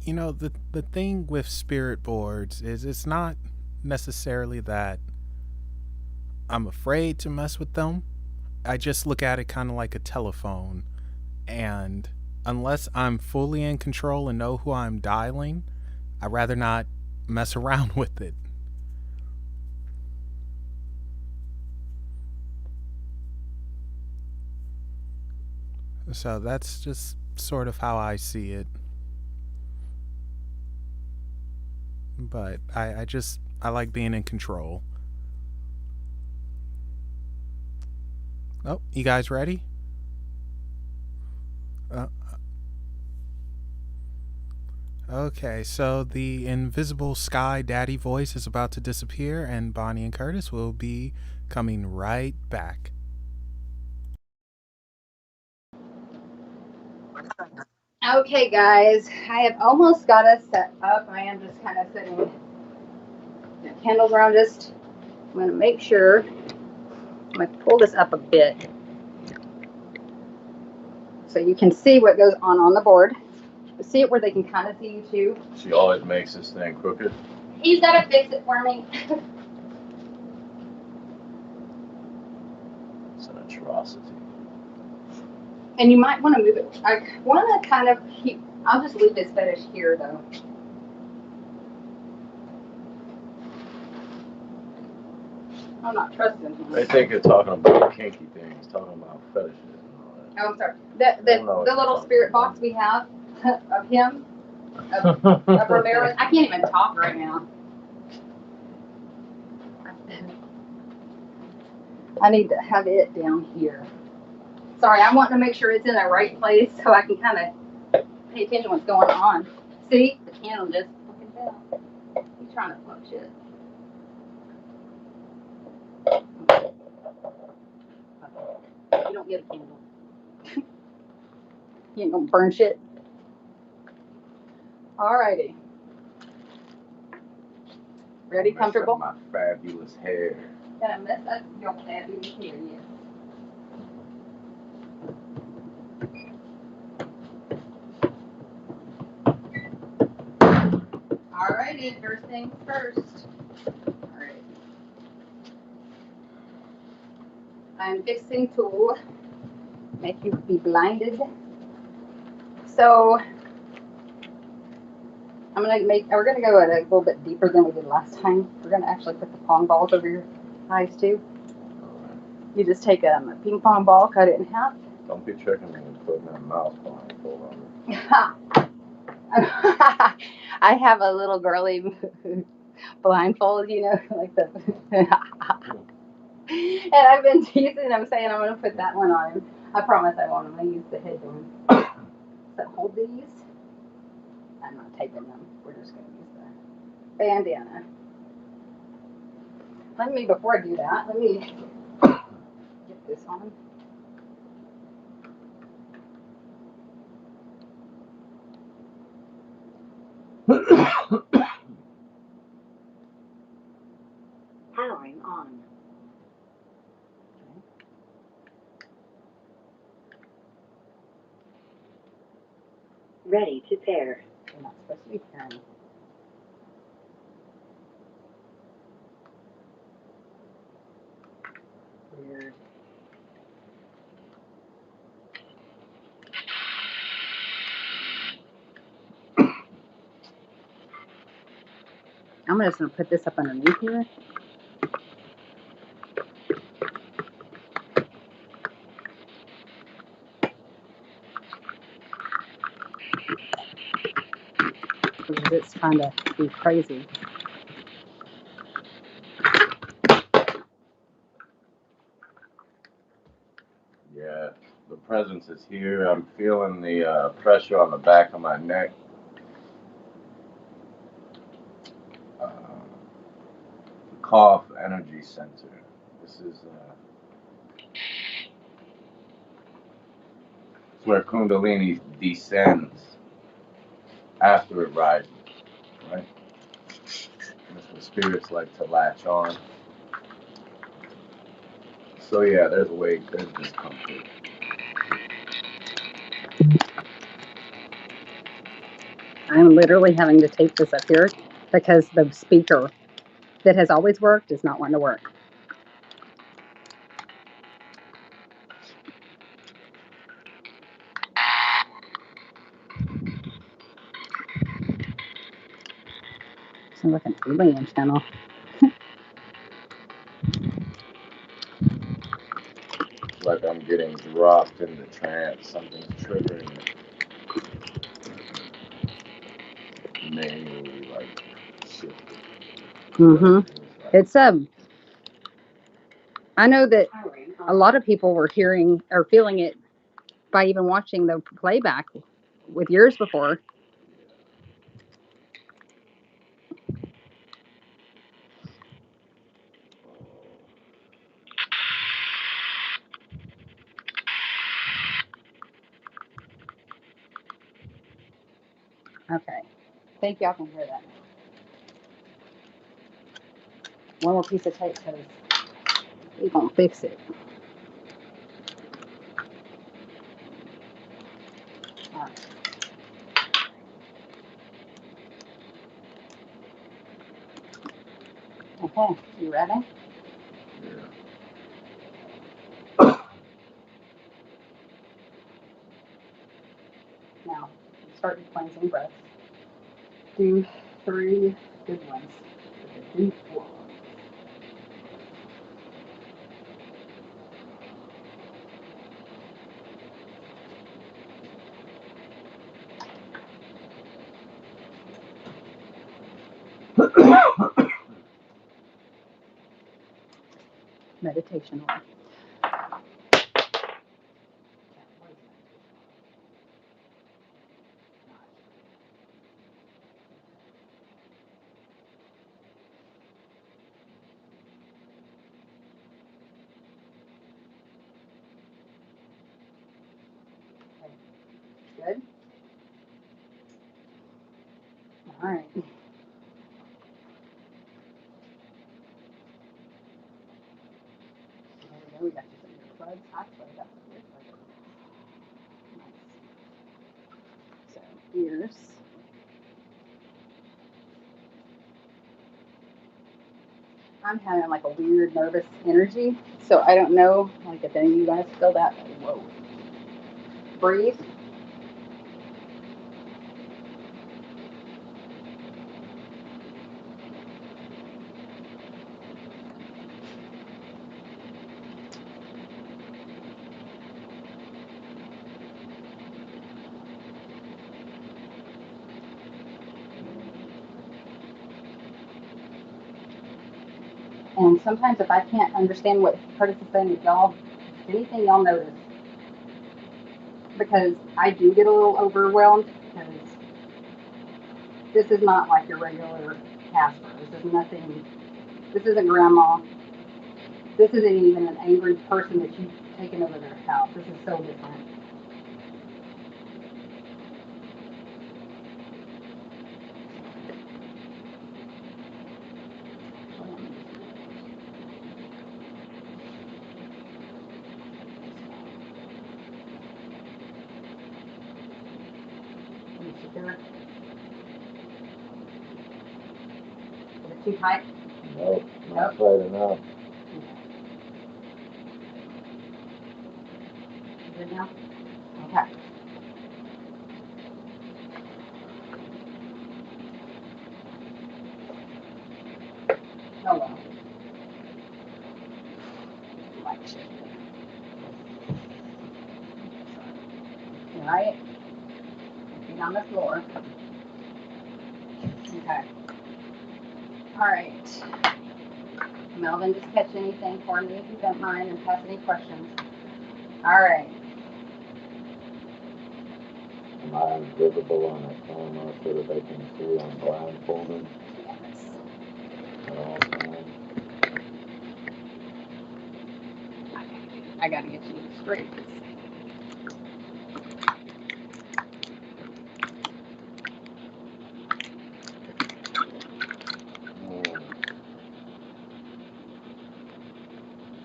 Speaker 4: You know, the thing with spirit boards is it's not necessarily that I'm afraid to mess with them. I just look at it kind of like a telephone. And unless I'm fully in control and know who I'm dialing, I'd rather not mess around with it. So that's just sort of how I see it. But I like being in control. Oh, you guys ready? Uh, okay, so the invisible sky daddy voice is about to disappear, and Bonnie and Kurtis will be coming right back.
Speaker 1: Okay, guys, I have almost got us set up. I am just kind of setting the candles around. I'm going to make sure. I'm going to pull this up a bit so you can see what goes on the board. See it where they can kind of see you too.
Speaker 2: She always makes this thing crooked.
Speaker 1: He's got to fix it for me.
Speaker 2: It's an atrocity.
Speaker 1: And you might want to move it. I want to kind of keep. I'll just leave this fetish here though. I'm not trusting him.
Speaker 2: They think you're talking about kinky things, talking about fetishes and all that.
Speaker 1: Oh, I'm sorry. The little spirit box we have of him, of Ramirez. I can't even talk right now. I need to have it down here. Sorry, I'm wanting to make sure it's in the right place so I can kind of pay attention to what's going on. See? The candle just fucking fell. He's trying to fuck shit. You don't get a candle. You ain't gonna burn shit. Alrighty. Ready? Comfortable?
Speaker 2: My fabulous hair.
Speaker 1: Gonna mess up your fabulous hair, yes. Alrighty, first things first. Alright. I'm fixing to make you be blinded. So we're gonna go at a little bit deeper than we did last time. We're gonna actually put the pong balls over your eyes too. You just take a ping pong ball, cut it in half.
Speaker 2: Don't be tricking me and putting that mouse blindfold on me.
Speaker 1: I have a little girly blindfold, you know, like the. And I've been teasing him, saying I'm gonna put that one on him. I promise I won't. I'm gonna use the headband. So hold these. I'm not taping them. We're just gonna use the bandana. Before I do that, let me get this on.
Speaker 3: Powering on. Ready to pair.
Speaker 1: You're not supposed to be pairing. Weird. I'm just gonna put this up underneath here. Because it's trying to be crazy.
Speaker 2: Yeah, the presence is here. I'm feeling the pressure on the back of my neck. Cough energy center. This is it's where Kundalini descends after it rises, right? That's what spirits like to latch on. So yeah, there's discomfort.
Speaker 1: I'm literally having to tape this up here because the speaker that has always worked is not wanting to work. Sounds like an alien channel.
Speaker 2: Like I'm getting dropped into trance, something's triggering it. Manually, like, shifted.
Speaker 1: It's I know that a lot of people were hearing or feeling it by even watching the playback with yours before. Okay. I think y'all can hear that. One more piece of tape because we gonna fix it. All right. Okay, you ready?
Speaker 2: Yeah.
Speaker 1: Now, start your cleansing breaths. Do 3 good ones. Deep one. Meditation one. Good? All right. There we go. We got you some earplugs. Actually, I got some earplugs. Nice. So, ears. I'm having like a weird nervous energy. So, I don't know like if any of you guys feel that. Whoa. Breathe. And sometimes if I can't understand what Curtis is saying, if anything y'all notice, because I do get a little overwhelmed, because this is not like your regular Casper. This isn't grandma. This isn't even an angry person that you've taken over their house. This is so different. Is it too tight?
Speaker 2: Nope, not tight enough.
Speaker 1: Good now? Okay. Oh well. Light shift. All right. Feet on the floor. Okay. All right. Melvin, just catch anything for me if you don't mind and pass any questions. All right.
Speaker 2: Am I invisible on a camera so that they can see I'm blindfolded
Speaker 1: Yes.
Speaker 2: at all times?
Speaker 1: I gotta get you straight.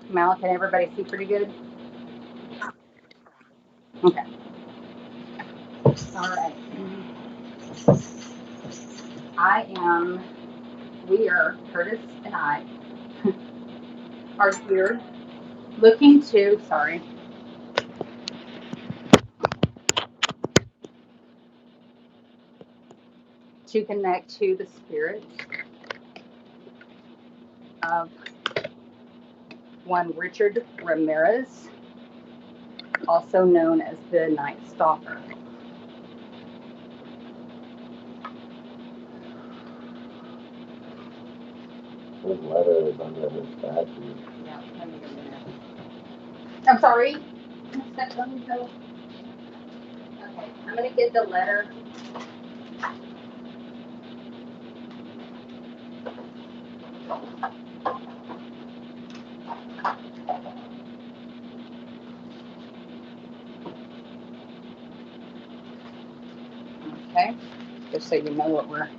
Speaker 1: Mal, can everybody see pretty good? Okay. All right. Curtis and I are here looking to connect to the spirit of one Richard Ramirez. also known as the Night Stalker.
Speaker 2: His letter is under his statue.
Speaker 1: Yeah, let me go there. I'm sorry. Let me go. Okay, I'm gonna get the letter. Okay, just so you know what we're.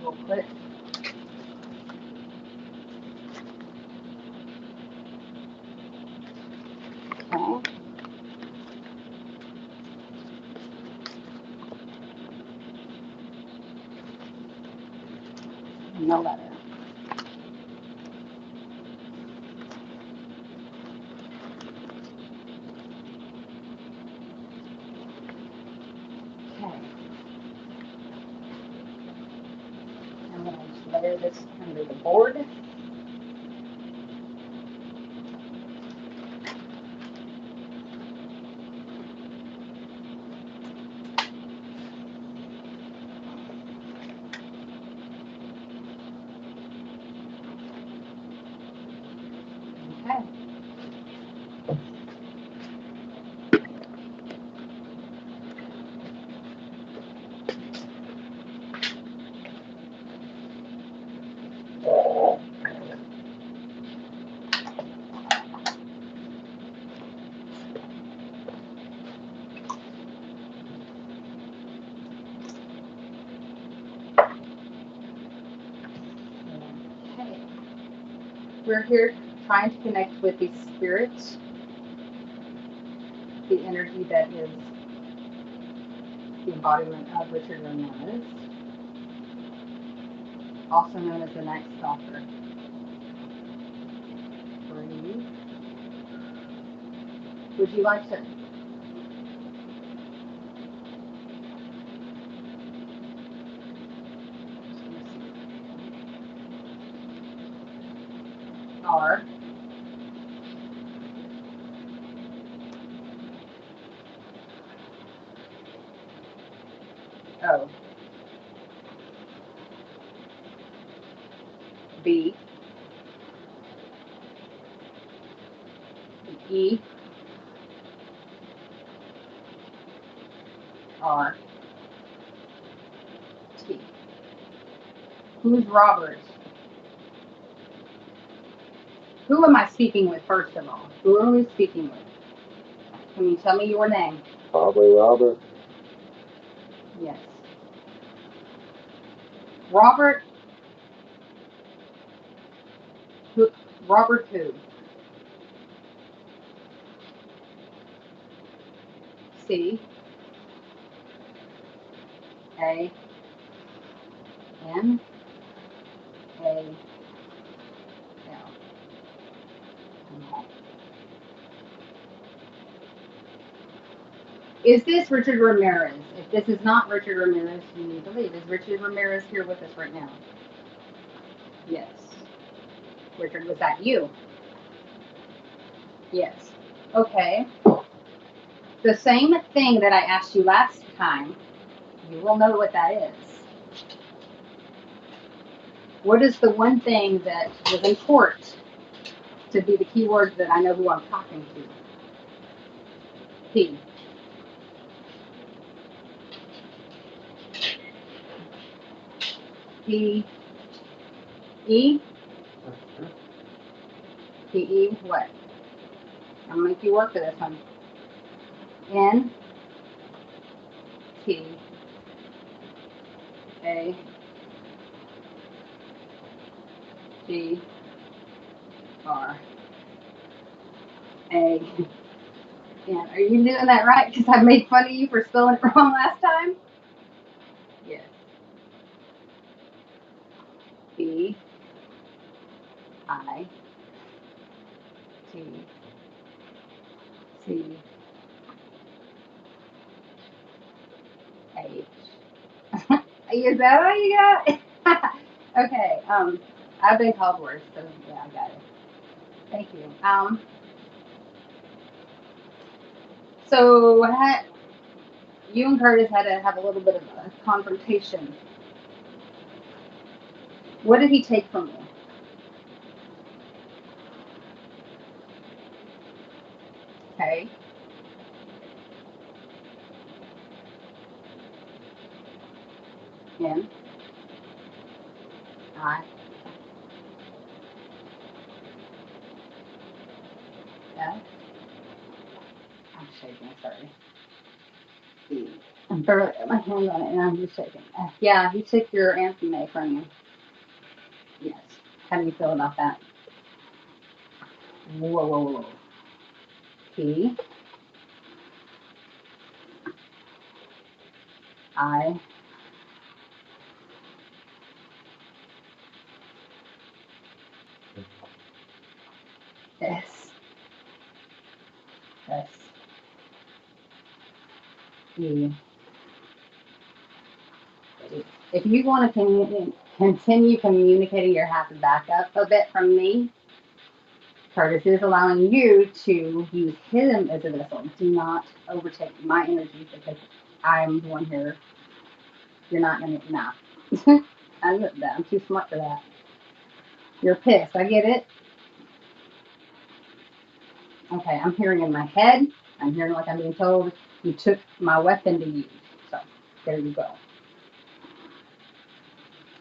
Speaker 1: Real quick. Okay. No letter. Okay. I'm going to just layer this under the board. Okay. Okay. We're here trying to connect with the spirits, the energy that is the embodiment of Richard Ramirez, also known as the Night Stalker. Breathe. Would you like to? R. O. B. E. R. T. Who's Robert? Who am I speaking with, first of all? Who are we speaking with? Can you tell me your name?
Speaker 2: Probably Robert.
Speaker 1: Yes. Robert. Who? Robert who? C. A. N. A. L. Is this Richard Ramirez? If this is not Richard Ramirez, you need to leave. Is Richard Ramirez here with us right now? Yes. Richard, was that you? Yes. Okay. The same thing that I asked you last time, you will know what that is. What is the one thing that was in court to be the key words that I know who I'm talking to? P. P. E. P. E. What? I'm gonna make you work for this one. N. T. A. G. R. A. N. Are you doing that right? Because I made fun of you for spelling it wrong last time? Yes. B. I. T. C. H. Is that all you got? Okay. I've been called worse, so yeah, I got it. Thank you. So you and Kurtis had to have a little bit of a confrontation. What did he take from you? Okay. In. I. Yeah. I'm shaking, sorry. E. I'm barely got my hand on it and I'm just shaking. Yeah, he took your anthem from you. Yes. How do you feel about that? Whoa, whoa, whoa. P. I. S. S. E. If you want to continue communicating, you have to back up a bit from me. Kurtis is allowing you to use him as a vessel. Do not overtake my energy because I'm the one here. You're not going to, nah. I'm too smart for that. You're pissed. I get it. Okay, I'm hearing in my head. I'm hearing like I'm being told you took my weapon to use. So there you go.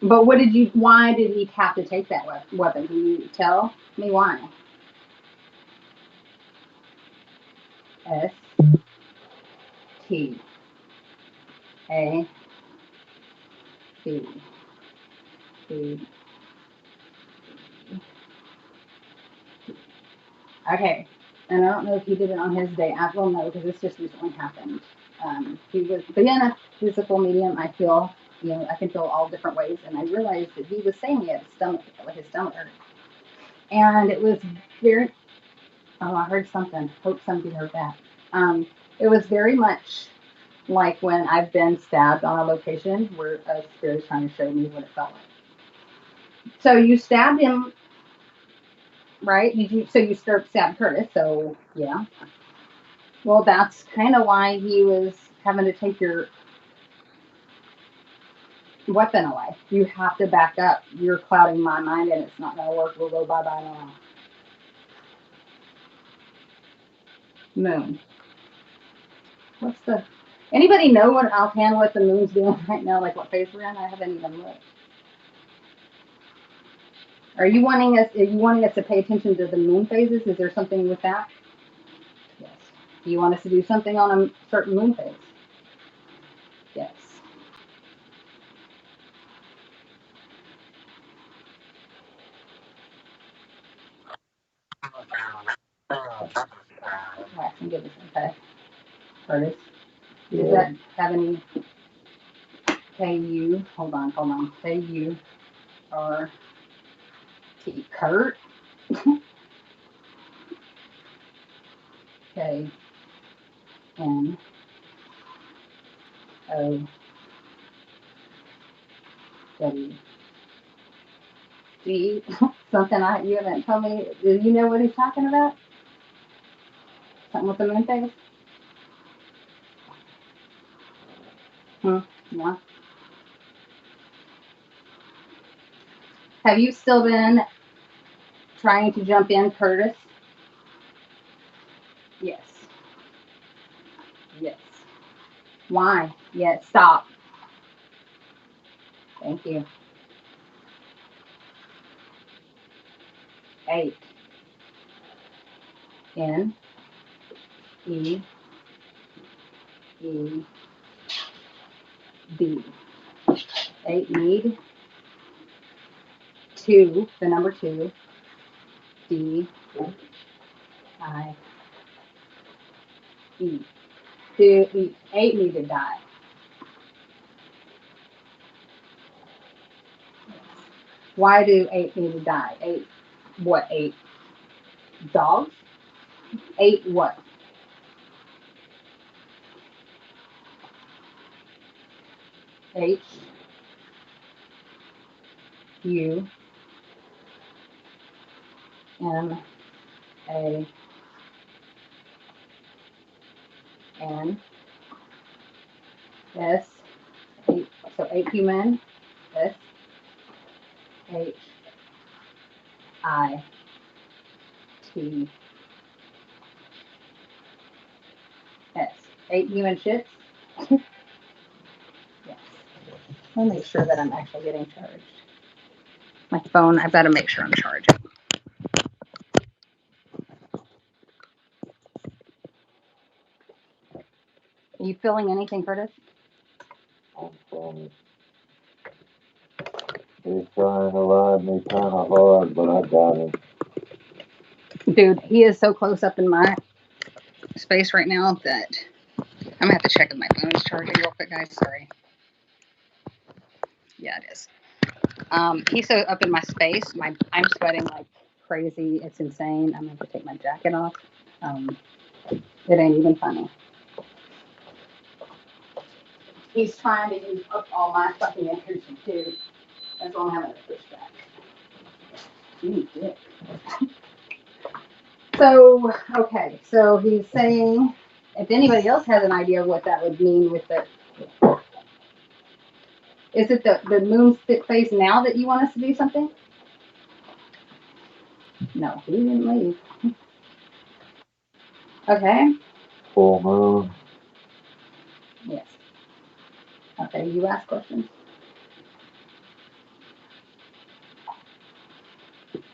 Speaker 1: But why did he have to take that weapon? Can you tell me why? S. T. A. B. B. Okay. And I don't know if he did it on his day. I will know because this just recently happened. He was being a physical medium. I feel, I can feel all different ways. And I realized that he was saying he had his stomach hurt. And it was very, oh, I heard something. Hope somebody heard that. It was very much like when I've been stabbed on a location where a spirit is trying to show me what it felt like. So you stabbed him, right? So you stabbed Kurtis, so yeah. Well, that's kind of why he was having to take your weapon away. You have to back up. You're clouding my mind and it's not going to work. We'll go bye-bye now. Moon. Anybody know offhand what the moon's doing right now? Like what phase we're in? I haven't even looked. Are you wanting us to pay attention to the moon phases? Is there something with that? Yes. Do you want us to do something on a certain moon phase? Yes. Wax and give us okay. Curtis. Does that have any K-U? Hold on. K-U R T. Kurt. K N O W D. Something you haven't told me. Do you know what he's talking about? Something with the moon phase? Yeah. Have you still been trying to jump in, Kurtis? Yes. Yes. Why? Yes. Stop. Thank you. 8. N. E. E. D. 8 need. 2. The number 2. D. I. E. 8 need to die. Why do 8 need to die? 8. What? 8 dogs? 8 what? H. U M A N S H, so 8 human, S H I T S. 8 human shits? Yes. Let me make sure that I'm actually getting charged. My phone, I've got to make sure I'm charging. Are you feeling anything, Curtis?
Speaker 2: I'm sorry. He's trying to ride me kind of hard, but I got him.
Speaker 1: Dude, he is so close up in my space right now that I'm gonna have to check if my phone is charging real quick, guys. Sorry. Yeah, it is. He's so up in my space. I'm sweating like crazy. It's insane. I'm gonna have to take my jacket off. It ain't even funny. He's trying to use up all my fucking energy too. That's why I'm having to push back. Gee, dick. So, okay, so he's saying, if anybody else has an idea of what that would mean with the, is it the moon's phase now that you want us to do something? No, he didn't leave. Okay.
Speaker 2: Full moon.
Speaker 1: Yes. Okay, you ask questions.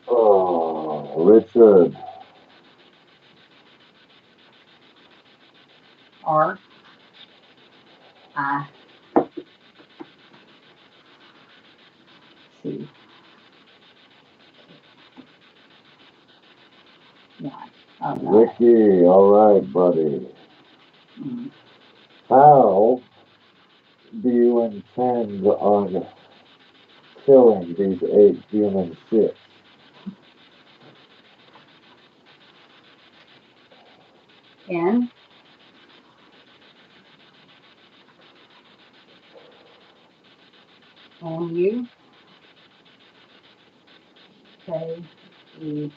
Speaker 2: Oh, Richard.
Speaker 1: R I C Y. Oh no.
Speaker 2: Ricky, all right, buddy.
Speaker 1: Mm.
Speaker 2: How do you intend on killing these 8 human shits?
Speaker 1: N U K E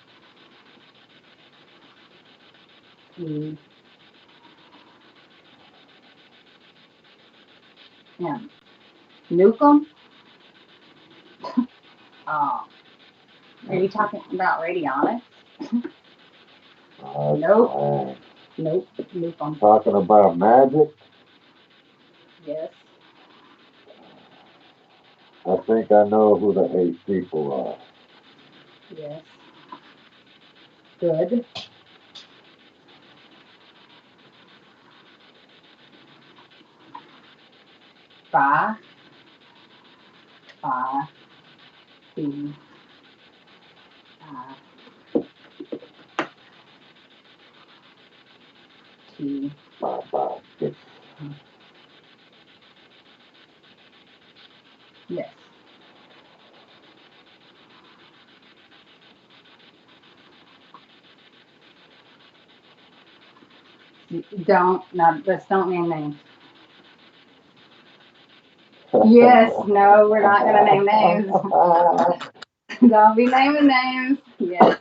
Speaker 1: E M. Nuke 'em? Oh. Are you talking about radionics? Nope.
Speaker 2: Fine.
Speaker 1: Nope. Nuke 'em.
Speaker 2: Talking about magic?
Speaker 1: Yes.
Speaker 2: I think I know who the 8 people are.
Speaker 1: Yes. Good. Phi. Phi. P. I. T.
Speaker 2: Bye.
Speaker 1: Yes. Don't. No, let's don't name names. Yes. No, we're not gonna name names. Don't be naming names. Yes.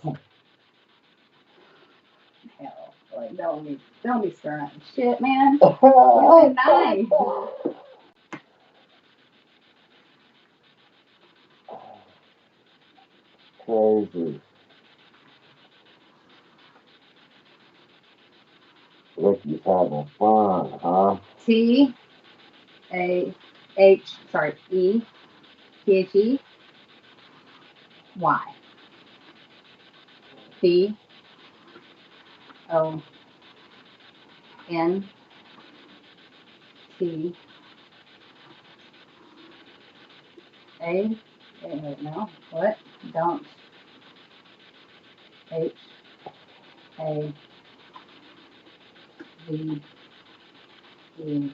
Speaker 1: Hell, like don't be stirring up shit, man. You've been nice.
Speaker 2: Crazy. Ricky's having fun, huh?
Speaker 1: T A H. Sorry. E. T H E. Y. B. O. N. T. A. Wait, no. What? Don't. H. A. V. E.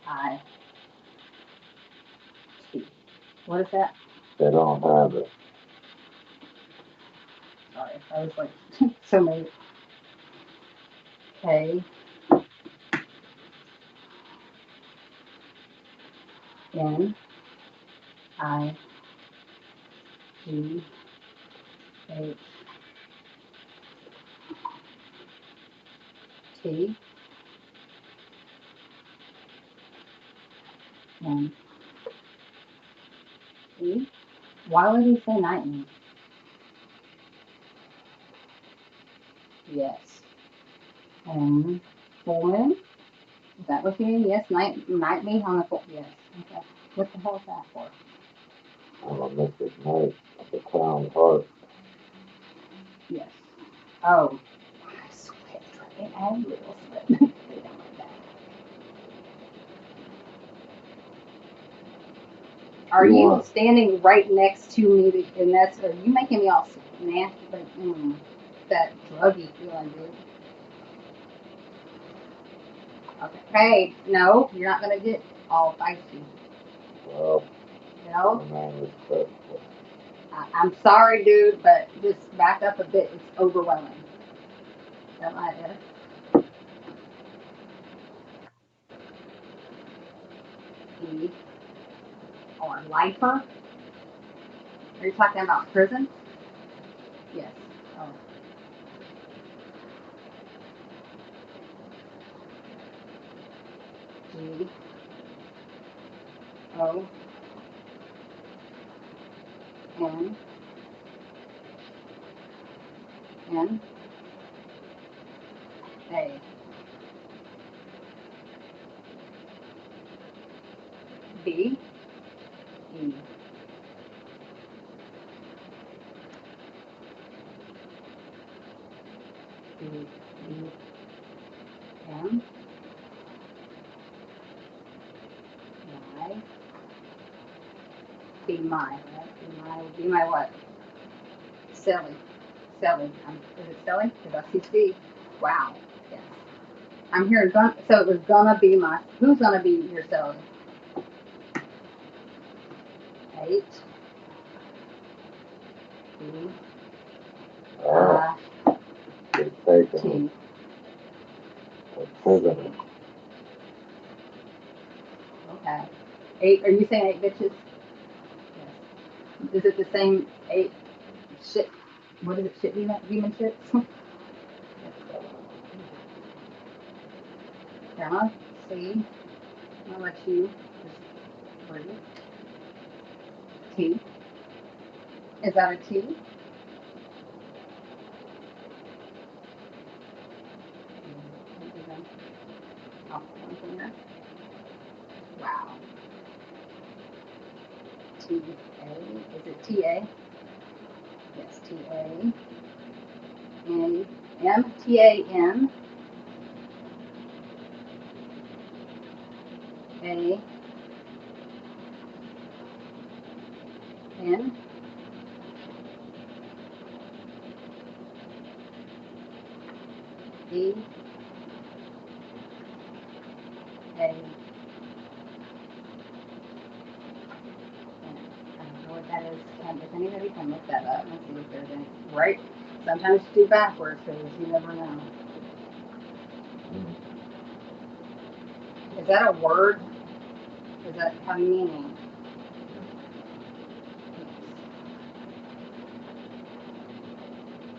Speaker 1: I. T. What is that?
Speaker 2: They don't have it.
Speaker 1: Sorry, I was like so many. K. N. I G H T N E. Why would he say nightmare? Yes. And full moon? Is that what you mean? Yes, night me on the full. Yes. Okay. What the hell is that for?
Speaker 2: I'm a mystic knight of the crown heart.
Speaker 1: Yes. Oh. I swear, they add little stuff. They don't like that. Are you standing right next to me? And are you making me all nasty? Like, that druggy feeling, dude. Okay. Hey, no, you're not gonna get all feisty.
Speaker 2: Well,
Speaker 1: No.
Speaker 2: man is
Speaker 1: I'm sorry, dude, but just back up a bit. It's overwhelming. Don't I, E or lifer? Are you talking about prison? Yes. Oh. G O N N A B E B E M Y. Be my, right? Be my what? Silly. Silly. Is it silly? Because I see C. Wow. Yes. I'm hearing so it was gonna be my. Who's gonna be your silly? H E I T. Okay. 8. Are you saying 8 bitches? Yes. Is it the same 8 shit? What is it? Shit demon shits? Grandma, C. I'm gonna let you just breathe. T. Is that a T? Off one finger. Wow. T A. Is it T A? Yes, T A. N M T A N A N E A N. I don't know what that is. If anybody can look that up and see if there's any. Right? Sometimes you do backwards because you never know. Is that a word? Does that have meaning?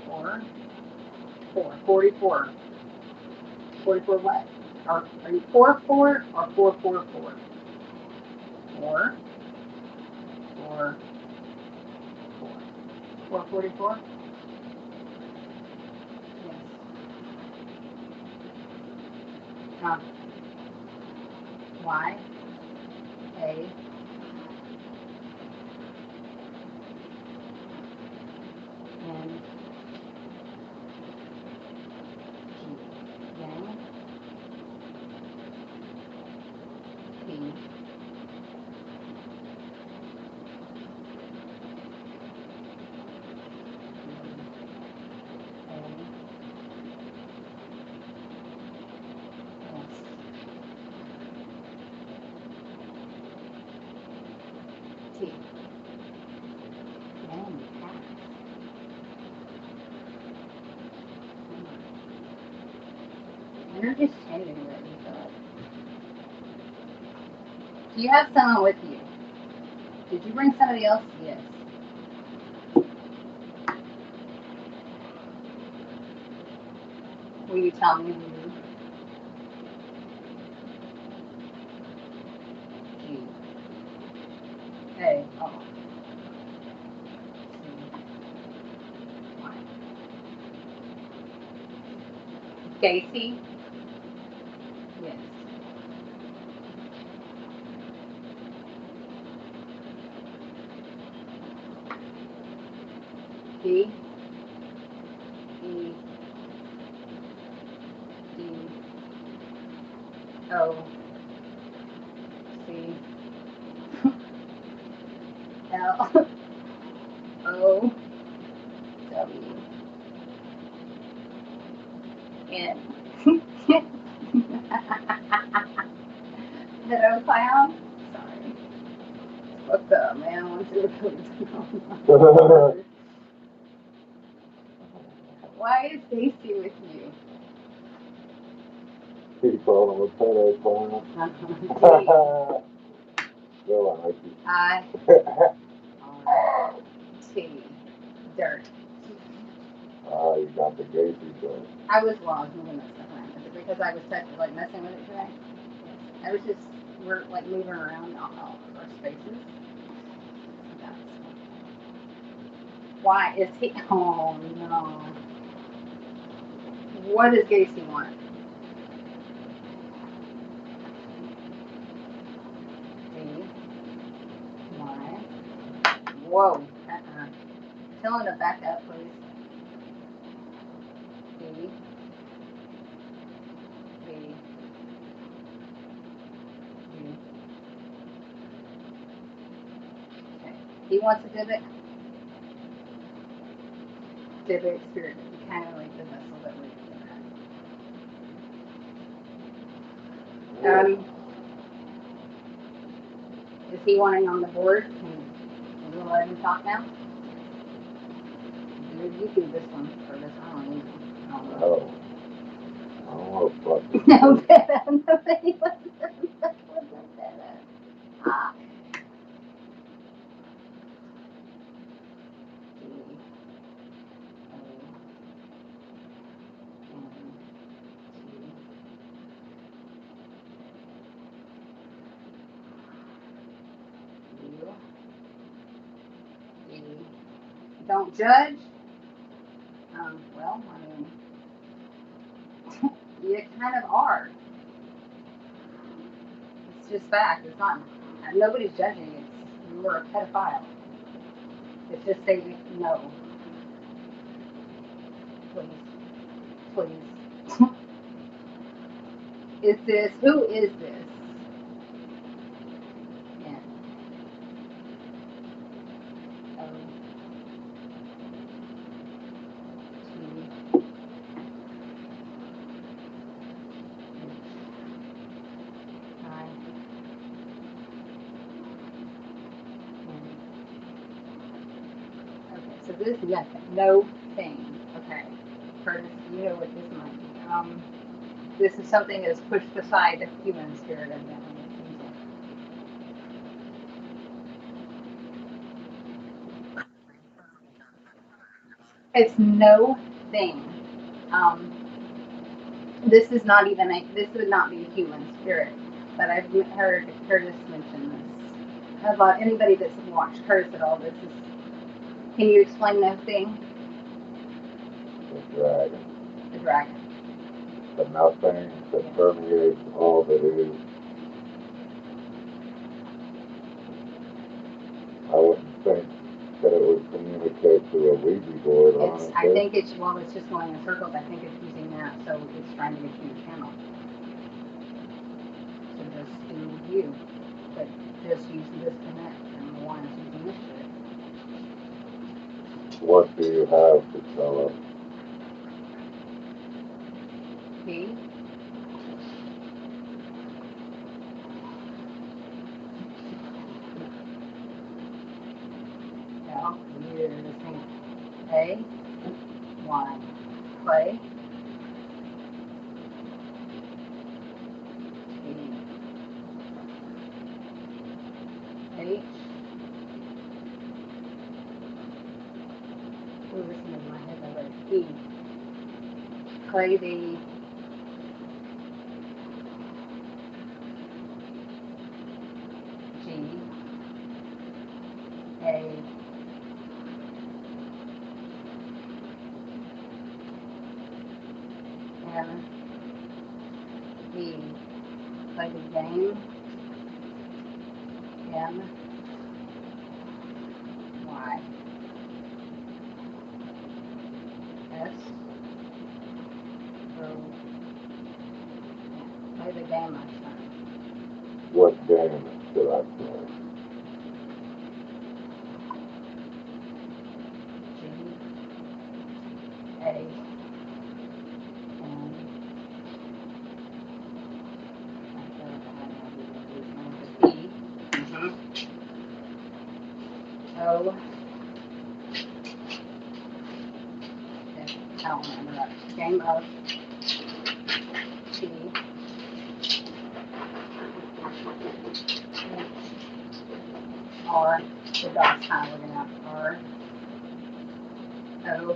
Speaker 1: Four. 44. 44 what? Are you 4 4 or 4 4 4? 4 4 4. 444? Yes. Y A N G. Yang. P. T. You're just changing it. Do you have someone with you? Did you bring somebody else? Yes. Will you tell me who? G. A. Oh. Casey? Yes. D. E. D. O. C. L. O. W. N. Hello, clown. Sorry. What the man wants to go. Why is Stacy with you?
Speaker 2: He called him a pedo clown. No, I like you.
Speaker 1: I-R-T. Dirt.
Speaker 2: Ah, you got the Gacy joke.
Speaker 1: I was moving that stuff around. Is it because I was like messing with it today? Yes. I was just we're like moving around all our spaces. That's why is he? Oh no! What does Gacy want? D. Y. Whoa! Tell him to back up, please. B. B. B. Okay. He wants a divot. Divot spirit. Kind of like the vessel that we're looking at. Is he wanting on the board? Can we let him talk now? You do this one for this. I don't know.
Speaker 2: I don't want to fuck.
Speaker 1: No better. Nobody wants to fuck with him better. Ah. Don't judge. Well, I mean, you kind of are. It's just fact. It's not. Nobody's judging. It's you're a pedophile. It's just saying no. Please, please. Is this? Who is this? Yeah. So this is nothing, no thing. Okay, Curtis, you know what this might be. This is something that's pushed aside the human spirit of them. It's no thing. This is not even this would not be a human spirit. But I've heard Curtis mention this. How about anybody that's watched Curtis at all? This is. Can you explain no thing?
Speaker 2: The dragon.
Speaker 1: The dragon.
Speaker 2: The nothing that permeates all that is. I wouldn't think that it would communicate to a Ouija board, honestly.
Speaker 1: I think it's just going in circles. I think it's using that, so it's trying to get you to channel. So just do you, but just use this connect, and the one is using this shit.
Speaker 2: What do you have to tell us?
Speaker 1: P. L. You're the same. A. Y. Play. T. H. E. Play the G. A. M. E. Play the game. M. Y. S. O. Play the game, my son.
Speaker 2: What game should I play?
Speaker 1: G. A. M. E. O. I don't remember that. Game of T. R. The dog's kind of looking out. R. O.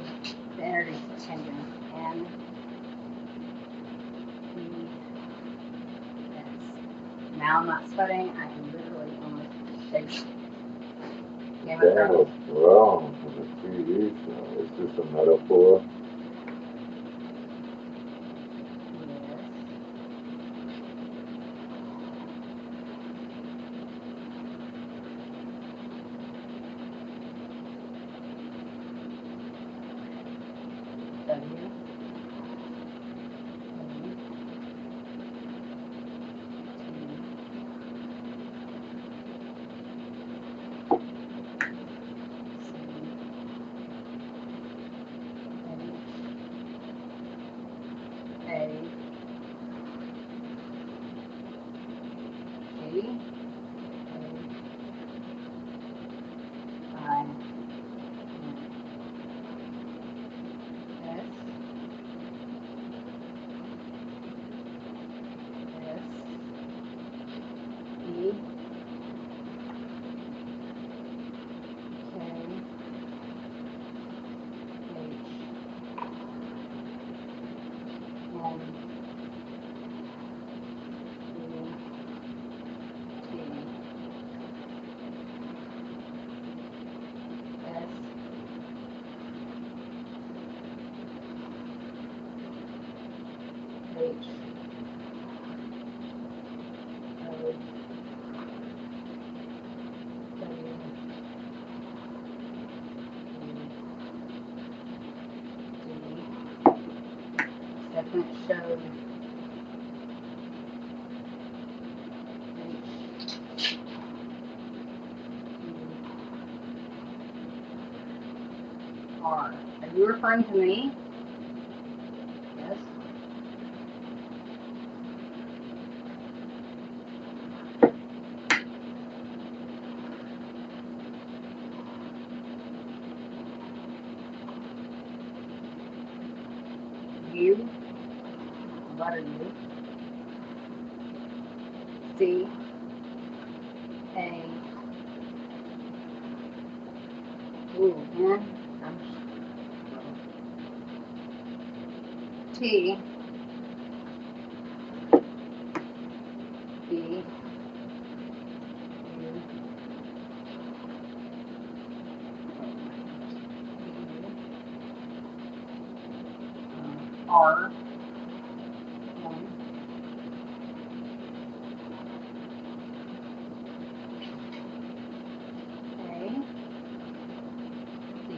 Speaker 1: The energy's changing. N. E. S. Now I'm not sweating. I can literally almost shake. Game of
Speaker 2: That was
Speaker 1: Thrones.
Speaker 2: wrong for the TV show. Is this a metaphor?
Speaker 1: Yes. W. A. G. A. I. S. S. E. K. H. N. H. O. W. Definite showed H. R. Are you referring to me? Yes. U. Letter U. C. A. Ooh, N. T. B. U. R. N. A. C.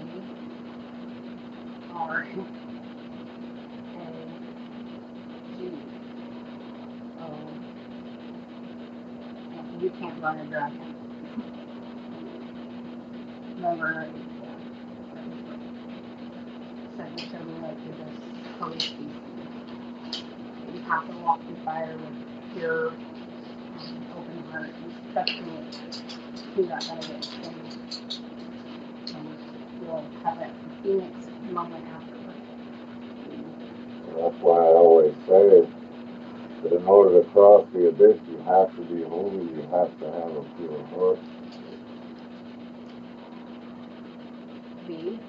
Speaker 1: R. A. G. O. And you can't run a dragon. Never. Second show me like you're just totally species. You have to walk through fire with pure open heart and trust me, you're not gonna get changed. And you'll have that phoenix moment afterwards.
Speaker 2: That's why I always say that in order to cross the abyss, you have to be holy, you have to have a pure heart.
Speaker 1: B.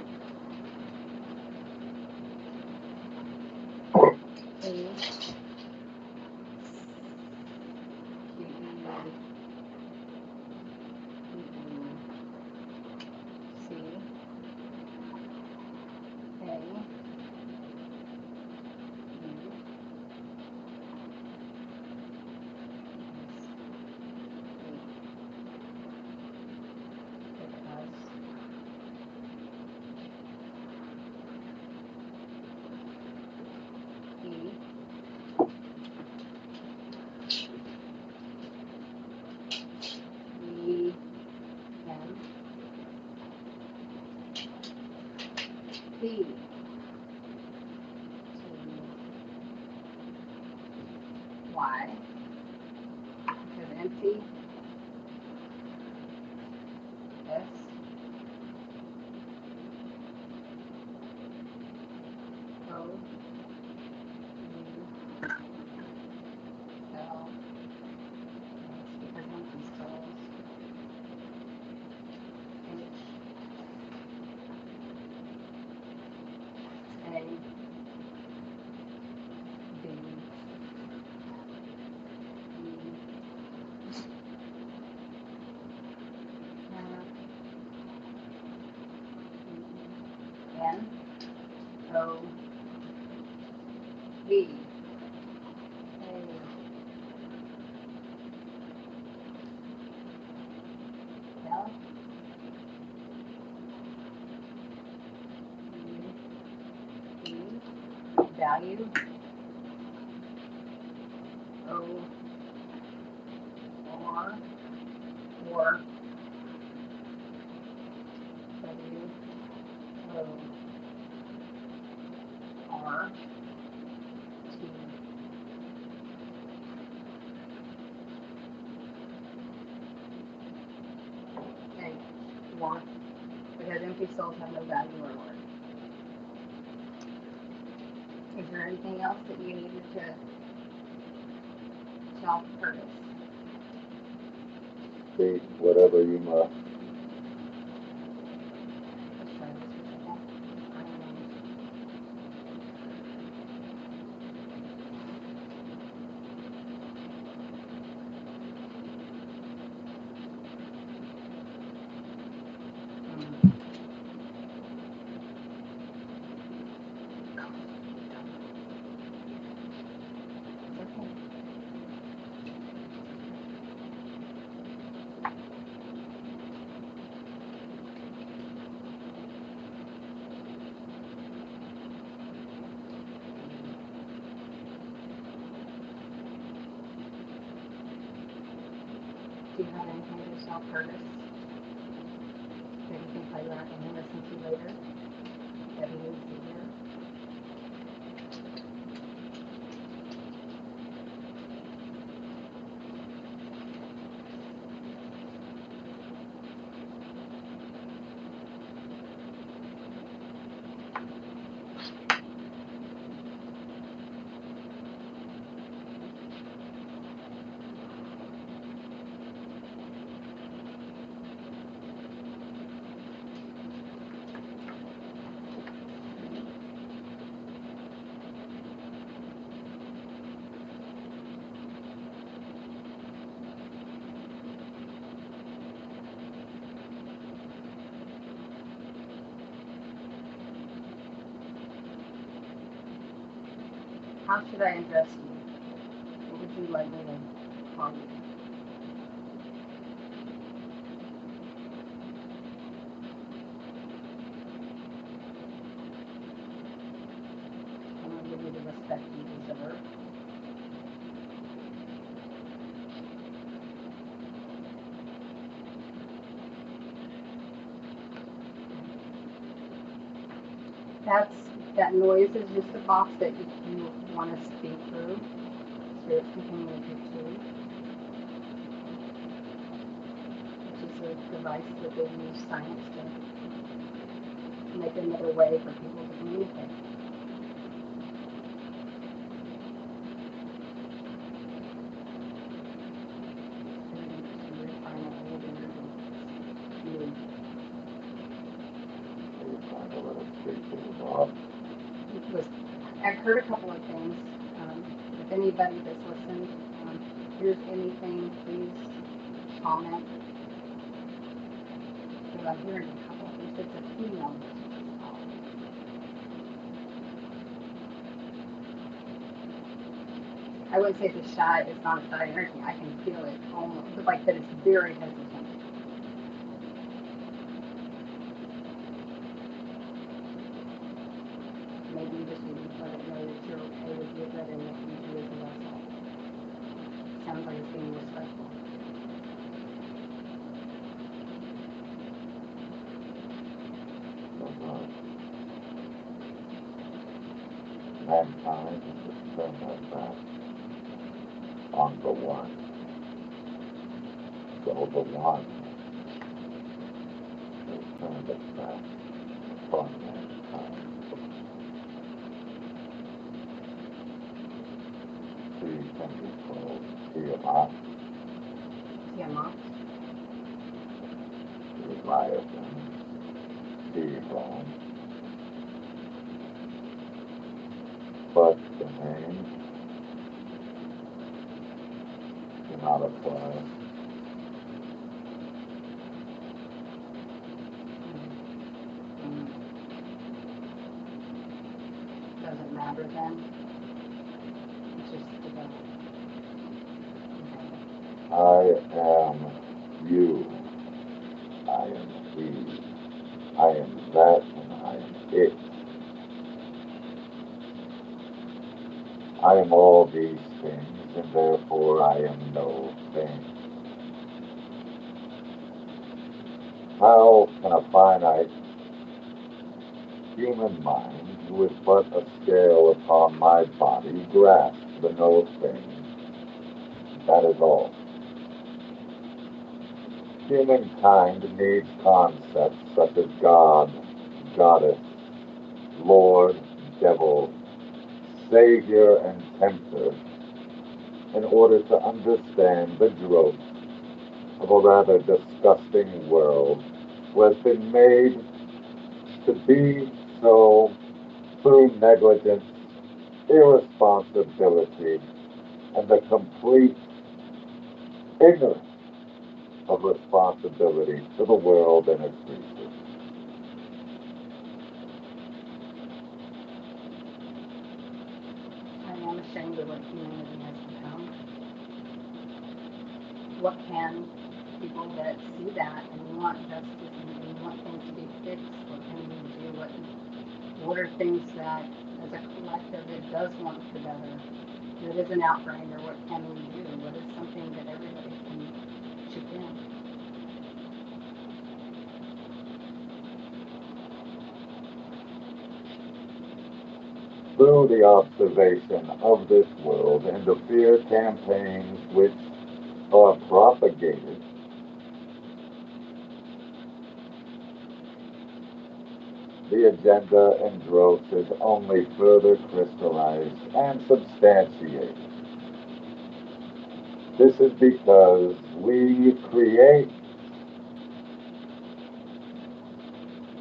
Speaker 1: Y. There's empty. S. O. U. L. Because empty stalls. H. A. B. N O V A L E value O R or W O R T. Okay, one. Because empty souls have no value or worth. Is there anything else that you needed to tell Kurtis?
Speaker 2: State whatever you must.
Speaker 1: Let's try this for a second. Do you have anything to tell Kurtis that you can play back and listen to later? That he needs to hear? How should I address you? What would you like me to call you? I'm going to give you the respect you deserve. That noise is just a box that you want to speak through. Spirits can communicate to. Which is a device that they use science to make another way for people to communicate. I've heard a couple of things. If anybody that's listened hears anything, please comment. Because I'm hearing a couple of things. It's a female. I wouldn't say it's shy. It's not a shy energy. I can feel it almost like that. It's very hesitant. Maybe you just need to let it know that you're okay with it and that you do as a vessel. Sounds like it's being respectful.
Speaker 2: Mankind is the same as that. on the one. So the one will turn the back upon mankind. She can be called Tiamat,
Speaker 1: Tiamat.
Speaker 2: Leviathan, Tiron, but the name cannot apply.
Speaker 1: Doesn't matter then. It's just the
Speaker 2: I am you. I am he. I am that and I am it. I am all these things and therefore I am no thing. How can a finite human mind with but a scale upon my body grasp the no thing? That is all. Humankind needs concepts such as God, Goddess, Lord, Devil, Savior, and Tempter in order to understand the growth of a rather disgusting world who has been made to be so through negligence, irresponsibility, and the complete ignorance of responsibility to the world and its creatures.
Speaker 1: I am ashamed of what humanity has become. What can people that see that and want justice and want things to be fixed, what can we do? What are things that, as a collective, it does want to better? That is an outrider. What can we do? What is something that everybody can chip in?
Speaker 2: Through the observation of this world and the fear campaigns which are propagated, the agenda and growth is only further crystallized and substantiated. This is because we create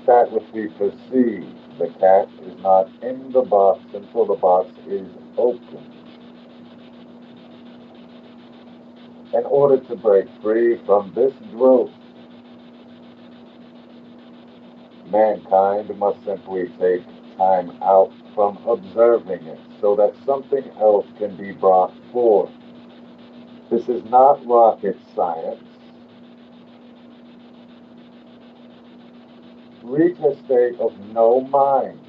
Speaker 2: that which we perceive. The cat is not in the box until the box is open. In order to break free from this growth, mankind must simply take time out from observing it so that something else can be brought forth. This is not rocket science. Reach a state of no mind.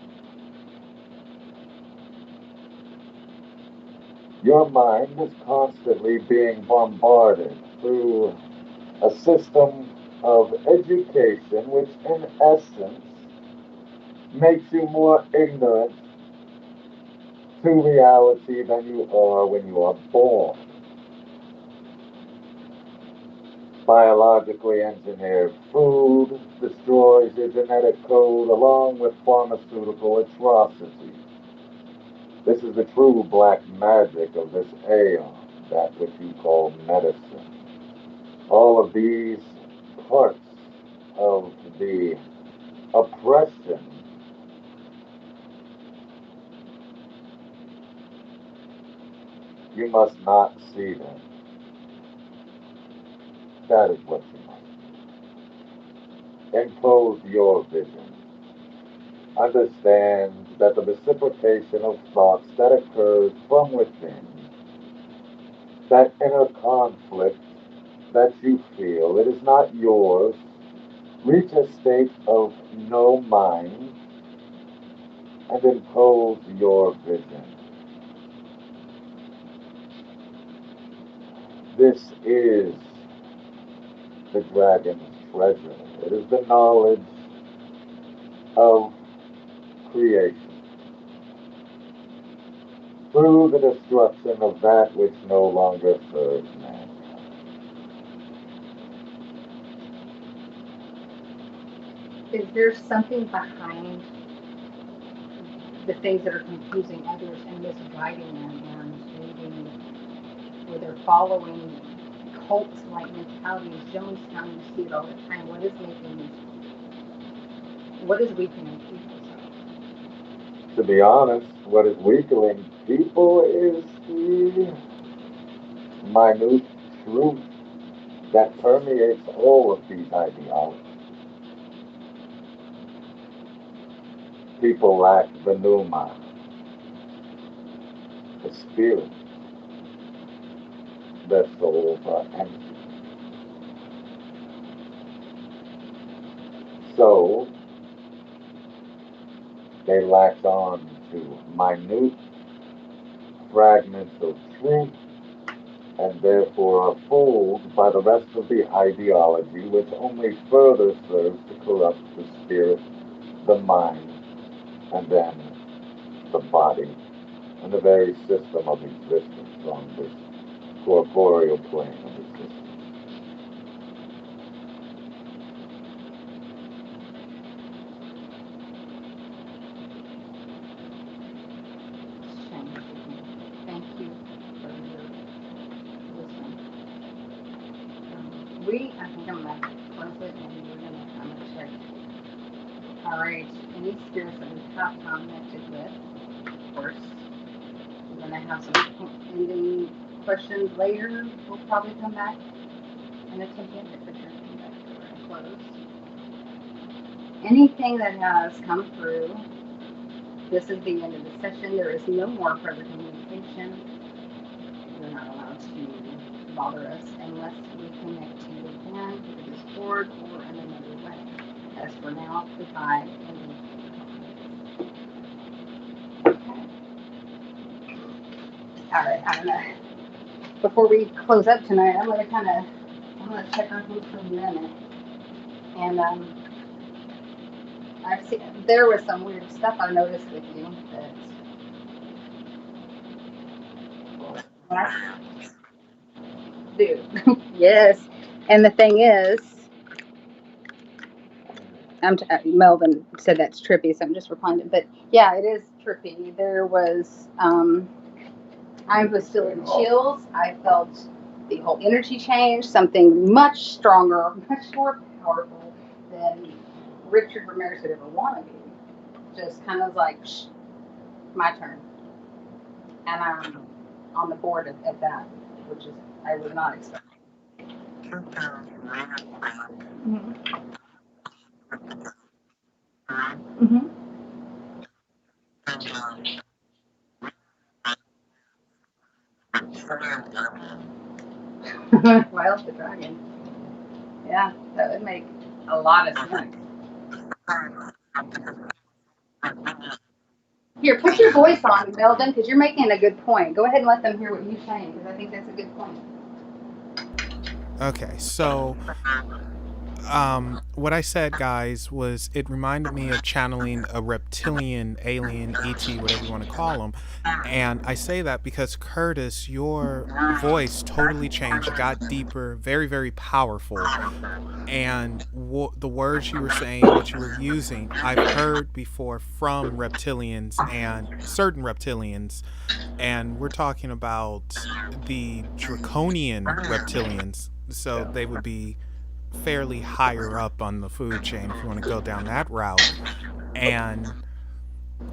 Speaker 2: Your mind is constantly being bombarded through a system of education which, in essence, makes you more ignorant to reality than you are when you are born. Biologically engineered food destroys your genetic code along with pharmaceutical atrocities. This is the true black magic of this aeon, that which you call medicine. All of these parts of the oppression you must not see them. That is what you must. Impose your vision. Understand that the reciprocation of thoughts that occurs from within, that inner conflict that you feel, it is not yours. Reach a state of no mind and impose your vision. This is the dragon's treasure. It is the knowledge of creation.
Speaker 5: through the destruction of that which no longer serves man.
Speaker 1: Is there something behind the things that are confusing others and misguiding them and maybe where they're following cult-like mentalities? Jonestown, you see it all the time. What is weakening people?
Speaker 5: To be honest, what is weakening people is the minute truth that permeates all of these ideologies. People lack the pneuma, the spirit. Their souls are empty. So, they latch on to minute fragments of truth and therefore are fooled by the rest of the ideology, which only further serves to corrupt the spirit, the mind, and then the body, and the very system of existence on this corporeal plane of existence.
Speaker 1: Thank you for your wisdom. I think I'm going to close it and we're going to check. All right, any spirits that we have connected with, of course, we're going to have some ending questions later. We'll probably come back and attempt to end it, but you're going to close. Anything that has come through, this is the end of the session. There is no more further communication. You're not allowed to bother us unless we connect to you again through the Discord or in another way. As for now, goodbye and okay. All right, I'm gonna, before we close up tonight, I'm gonna check on who's for a minute. And I've seen, there was some weird stuff I noticed with you that dude. Yes. And the thing is, Melvin said that's trippy, so I'm just replying to it. But yeah, it is trippy. There was, I was still in chills. I felt the whole energy change, something much stronger, much more powerful than Richard Ramirez would ever want to be. Just kind of like, shh, my turn. And I'm on the board at that, which is, I was not expecting. Mm-hmm. Mm-hmm. Wild the dragon. Yeah, that would make a lot of sense. Here, put your voice on, Melvin, because you're making a good point. Go ahead and let them hear what you're saying, because I think that's a good point.
Speaker 4: Okay, so what I said, guys, was it reminded me of channeling a reptilian, alien, ET, whatever you want to call them. And I say that because, Kurtis, your voice totally changed, got deeper, very, very powerful. And the words you were saying, what you were using, I've heard before from reptilians and certain reptilians. And we're talking about the draconian reptilians. So they would be fairly higher up on the food chain if you want to go down that route. And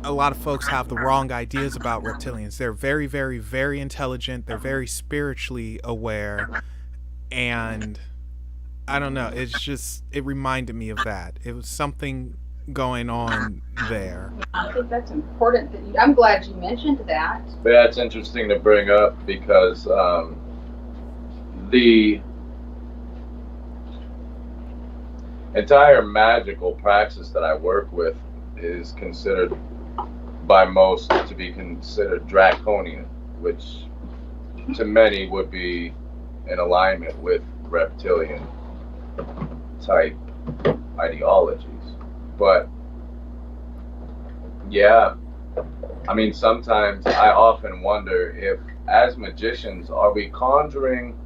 Speaker 4: a lot of folks have the wrong ideas about reptilians. They're very, very, very intelligent. They're very spiritually aware. And I don't know, it's just, it reminded me of that. It was something going on there.
Speaker 1: I think that's important. I'm glad you mentioned that.
Speaker 2: That's interesting to bring up because the entire magical praxis that I work with is considered by most to be considered draconian, which to many would be in alignment with reptilian type ideologies. But yeah, I mean, sometimes I often wonder if, as magicians, are we conjuring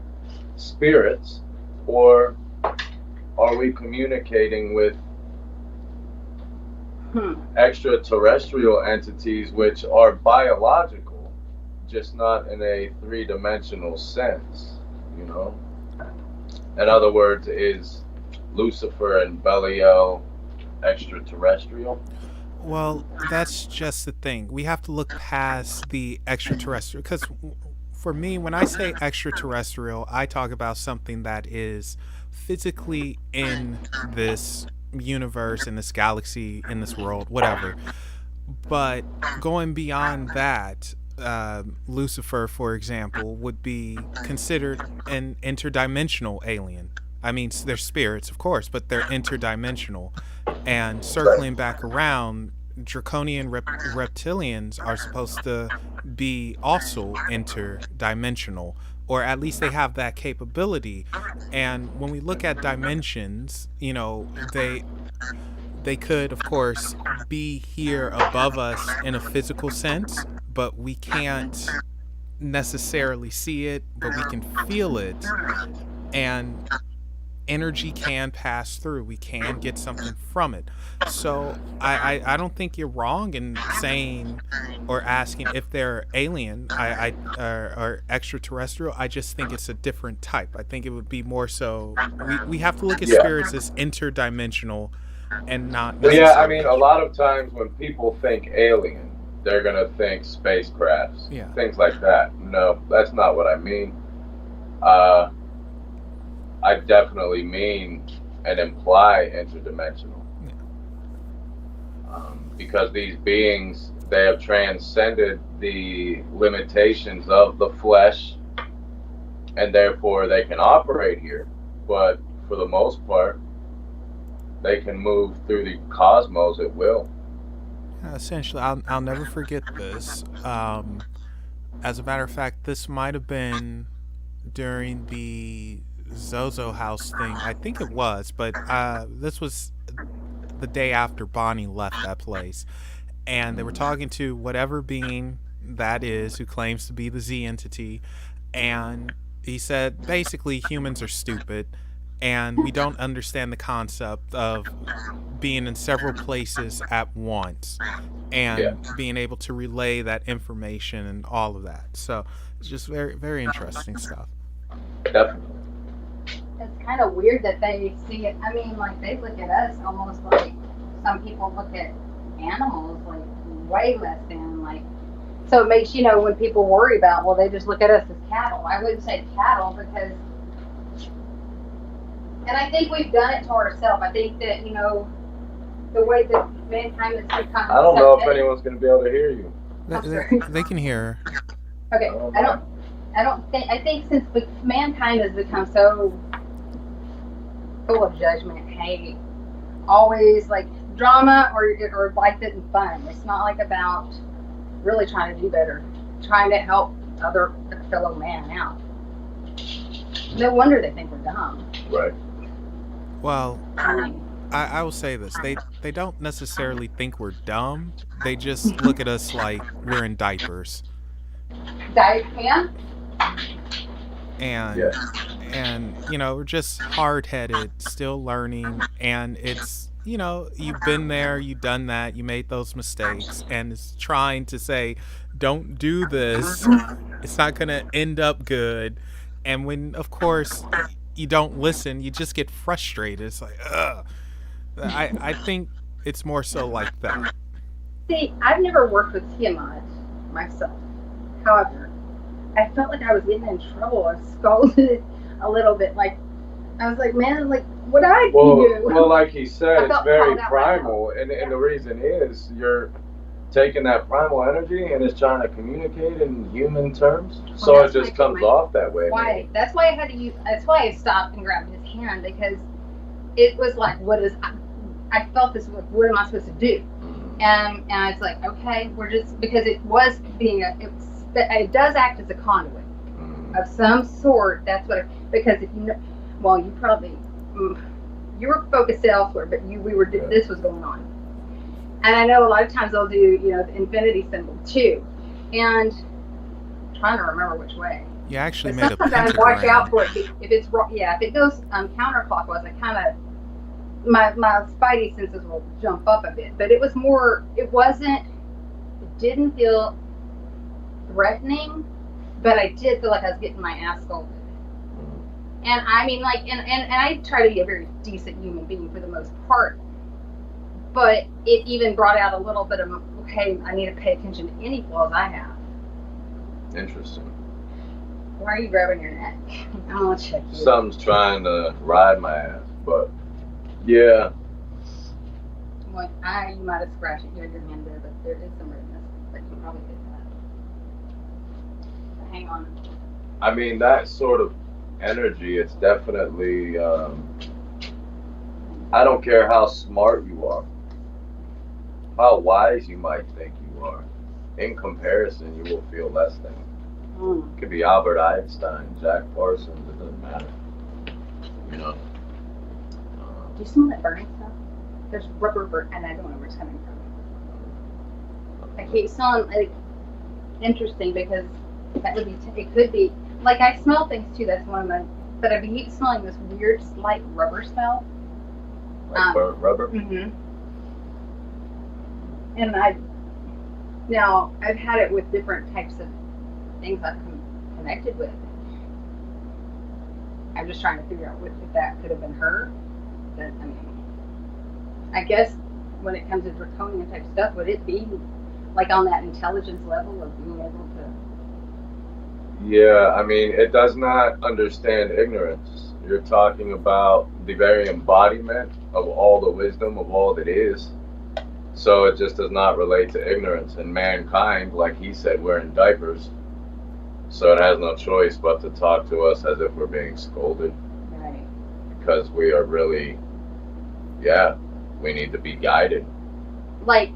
Speaker 2: spirits or are we communicating with extraterrestrial entities which are biological, just not in a three-dimensional sense, you know? In other words, is Lucifer and Belial extraterrestrial?
Speaker 4: Well, that's just the thing. We have to look past the extraterrestrial because for me, when I say extraterrestrial, I talk about something that is physically in this universe, in this galaxy, in this world, whatever. But going beyond that, Lucifer, for example, would be considered an interdimensional alien. I mean, they're spirits, of course, but they're interdimensional. And circling back around, draconian reptilians are supposed to be also interdimensional, or at least they have that capability. And when we look at dimensions, they could, of course, be here above us in a physical sense, but we can't necessarily see it, but we can feel it. And energy can pass through. We can get something from it. So I don't think you're wrong in saying or asking if they're alien or extraterrestrial. I just think it's a different type. I think it would be more so we have to look at spirits as interdimensional and not necessarily.
Speaker 2: Yeah, I mean, a lot of times when people think alien, they're going to think spacecrafts, things like that. No, that's not what I mean. I definitely mean and imply interdimensional. Because these beings, they have transcended the limitations of the flesh, and therefore they can operate here. But for the most part, they can move through the cosmos at will.
Speaker 4: Essentially, I'll never forget this. As a matter of fact, this might have been during the Zozo House thing. I think it was, but this was the day after Bonnie left that place. And they were talking to whatever being that is who claims to be the Z entity. And he said, basically, humans are stupid. And we don't understand the concept of being in several places at once and being able to relay that information and all of that. So it's just very, very interesting stuff.
Speaker 2: Definitely.
Speaker 1: It's kind of weird that they see it. I mean, like, they look at us almost like some people look at animals, like, way less than, like, so it makes, when people worry about, well, they just look at us as cattle. I wouldn't say cattle because, and I think we've done it to ourselves. I think that, the way that mankind has become.
Speaker 2: I don't know if anyone's going to be able to hear you.
Speaker 4: They can hear.
Speaker 1: Okay, I think since mankind has become so full of judgment, hate, always like drama or like it and fun. It's not like about really trying to do better, trying to help other fellow man out. No wonder they think we're dumb.
Speaker 2: Right.
Speaker 4: Well, I will say this. They don't necessarily think we're dumb. They just look at us like we're in diapers.
Speaker 1: Diaper?
Speaker 4: And we're just hard-headed, still learning, and it's, you've been there, you've done that, you made those mistakes, and it's trying to say, don't do this, it's not going to end up good. And when, of course, you don't listen, you just get frustrated. It's like, ugh. I think it's more so like that.
Speaker 1: See, I've never worked with Tiamat myself. However, I felt like I was getting in trouble. I was scolded a little bit. Like, I was like, man, like, what did I do?
Speaker 2: Well, like he said, it's very primal. And the reason is you're taking that primal energy and it's trying to communicate in human terms. So it just comes off that way.
Speaker 1: Why? That's why that's why I stopped and grabbed his hand, because it was like, I felt this, what am I supposed to do? And it's like, okay, we're just, because it was being it does act as a conduit of some sort. That's what, because if you know, you were focused elsewhere, but this was going on. And I know a lot of times they'll do, the infinity symbol too. And I'm trying to remember which way.
Speaker 4: You actually
Speaker 1: But
Speaker 4: made a
Speaker 1: sometimes I watch out
Speaker 4: pentagram.
Speaker 1: for it. If it's if it goes counterclockwise, I kind of my spidey senses will jump up a bit. But it was more. It didn't feel threatening, but I did feel like I was getting my ass scolded. And I mean, like, and I try to be a very decent human being for the most part. But it even brought out a little bit of, okay, I need to pay attention to any flaws I have.
Speaker 2: Interesting.
Speaker 1: Why are you grabbing your neck? I want to check you.
Speaker 2: Something's trying to ride my ass, but yeah.
Speaker 1: Well, you might have scratched it. You had your hand there, but there is some redness. But you probably did that. So hang on.
Speaker 2: I mean, that sort of energy, it's definitely, I don't care how smart you are, how wise you might think you are. In comparison, you will feel less than. It could be Albert Einstein, Jack Parsons, it doesn't matter. You know.
Speaker 1: Do you smell that burning stuff? There's rubber, and I don't know where it's coming from. I keep smelling, like, interesting, because that would be, it could be, like, I smell things too, that's one of my, but I keep smelling this weird, slight rubber smell.
Speaker 2: Like burnt rubber?
Speaker 1: Mm-hmm. And I've had it with different types of things I've connected with. I'm just trying to figure out if that could have been her. But, I mean, I guess when it comes to draconian type stuff, would it be like on that intelligence level of being able to?
Speaker 2: Yeah, I mean, it does not understand ignorance. You're talking about the very embodiment of all the wisdom of all that is. So it just does not relate to ignorance. And mankind, like he said, we're in diapers. So it has no choice but to talk to us as if we're being scolded.
Speaker 1: Right.
Speaker 2: Because we are really, we need to be guided.
Speaker 1: Like,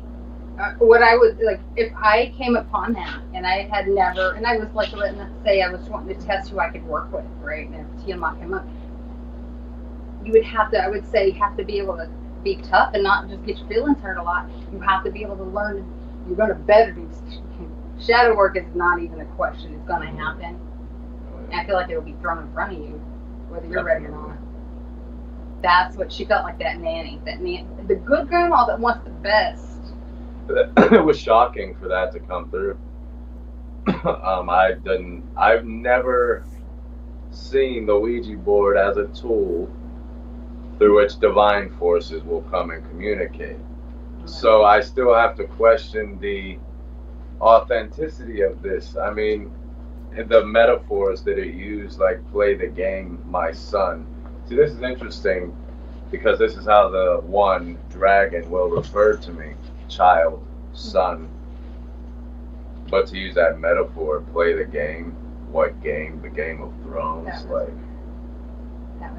Speaker 1: what I would, like, if I came upon that and I had never, and I was like, let's say I was wanting to test who I could work with, right? And if Tiamat came up, you would have to, I would say, have to be able to be tough and not just get your feelings hurt a lot. You have to be able to learn, you're going to better do shadow work is not even a question. It's going to happen. And I feel like it will be thrown in front of you, whether you're ready or not. That's what she felt like, that nanny. The good grandma that wants the best.
Speaker 2: It was shocking for that to come through. I've never seen the Ouija board as a tool through which divine forces will come and communicate. So I still have to question the authenticity of this. I mean, the metaphors that it used, like play the game, my son. See, this is interesting because this is how the one dragon will refer to me, child, son. But to use that metaphor, play the game, what game? The Game of Thrones,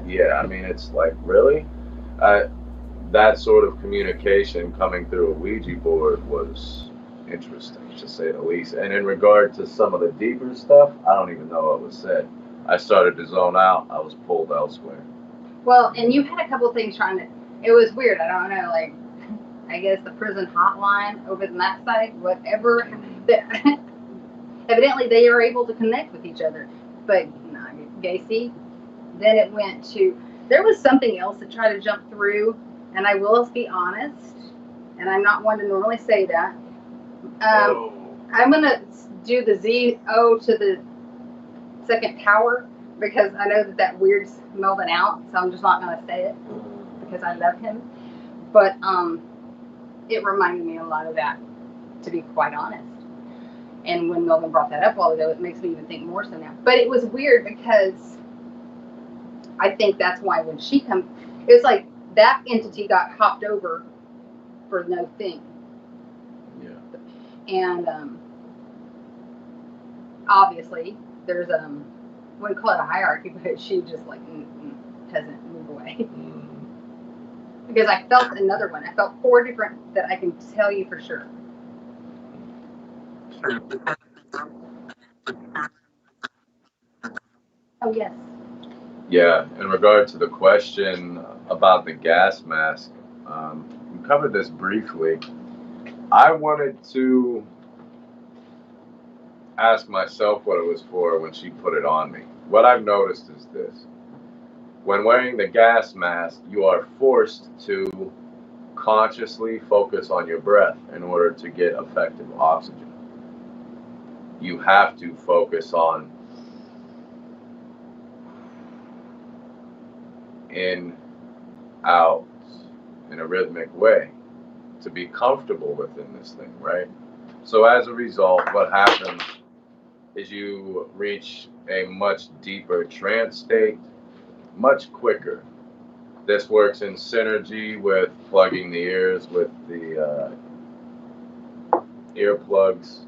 Speaker 2: yeah, I mean, it's like, really? That sort of communication coming through a Ouija board was interesting, to say the least. And in regard to some of the deeper stuff, I don't even know what was said. I started to zone out. I was pulled elsewhere.
Speaker 1: Well, and you had a couple things it was weird. I don't know, like, I guess the prison hotline over on that side, whatever. Evidently, they are able to connect with each other. But, Gacy, then it went to, there was something else that tried to jump through, and I will be honest, and I'm not one to normally say that. I'm going to do the ZO to the second tower, because I know that weird's Melvin out, so I'm just not going to say it, because I love him. But it reminded me a lot of that, to be quite honest. And when Melvin brought that up a while ago, it makes me even think more so now. But it was weird because I think that's why when she it was like that entity got hopped over for no thing. Yeah. And obviously there's wouldn't call it a hierarchy, but she just like doesn't move away. Because I felt another one. I felt 4 different that I can tell you for sure. Oh, yes.
Speaker 2: Yeah, in regard to the question about the gas mask, we covered this briefly. I wanted to ask myself what it was for when she put it on me. What I've noticed is this. When wearing the gas mask, you are forced to consciously focus on your breath in order to get effective oxygen. You have to focus on in, out, in a rhythmic way to be comfortable within this thing, right? So as a result, what happens is you reach a much deeper trance state much quicker. This works in synergy with plugging the ears with the earplugs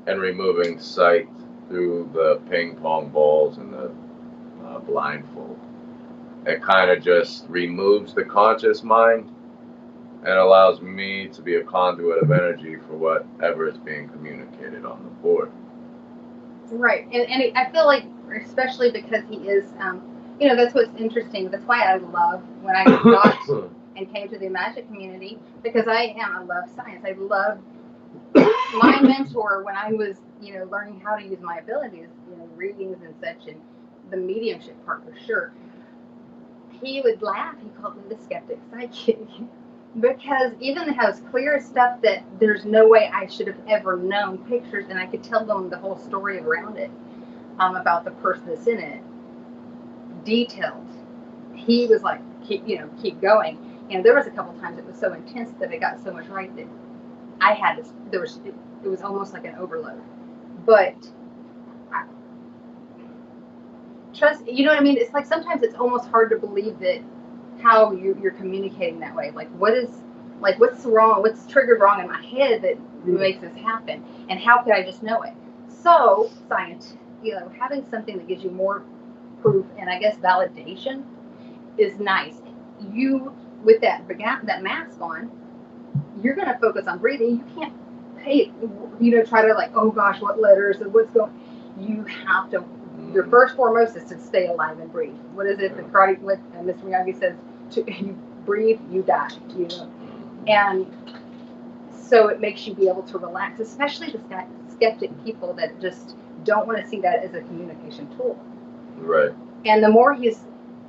Speaker 2: and removing sight through the ping pong balls and the blindfold. It kind of just removes the conscious mind and allows me to be a conduit of energy for whatever is being communicated on the board.
Speaker 1: Right, and I feel like, especially because he is, that's what's interesting. That's why I love when I got and came to the magic community, because I love science. I love my mentor when I was, learning how to use my abilities, readings and such, and the mediumship part for sure. He would laugh. He called me the skeptic psychic. Because even it has clear stuff that there's no way I should have ever known, pictures, and I could tell them the whole story around it, about the person that's in it, detailed. He was like, keep going. And there was a couple times it was so intense that it got so much right that I had this. It was almost like an overload. But trust, you know what I mean? It's like sometimes it's almost hard to believe that how you're communicating that way. Like what's wrong? What's triggered wrong in my head that makes this happen? And how could I just know it? So science, having something that gives you more proof and I guess validation is nice. You with that mask on, you're going to focus on breathing. You can't try to like, oh gosh, what letters and what's going. You have to. Your first foremost is to stay alive and breathe. What is it? The karate, what Mr. Miyagi says: you breathe, you die. And so it makes you be able to relax, especially the skeptic people that just don't want to see that as a communication tool.
Speaker 2: Right.
Speaker 1: And the more he's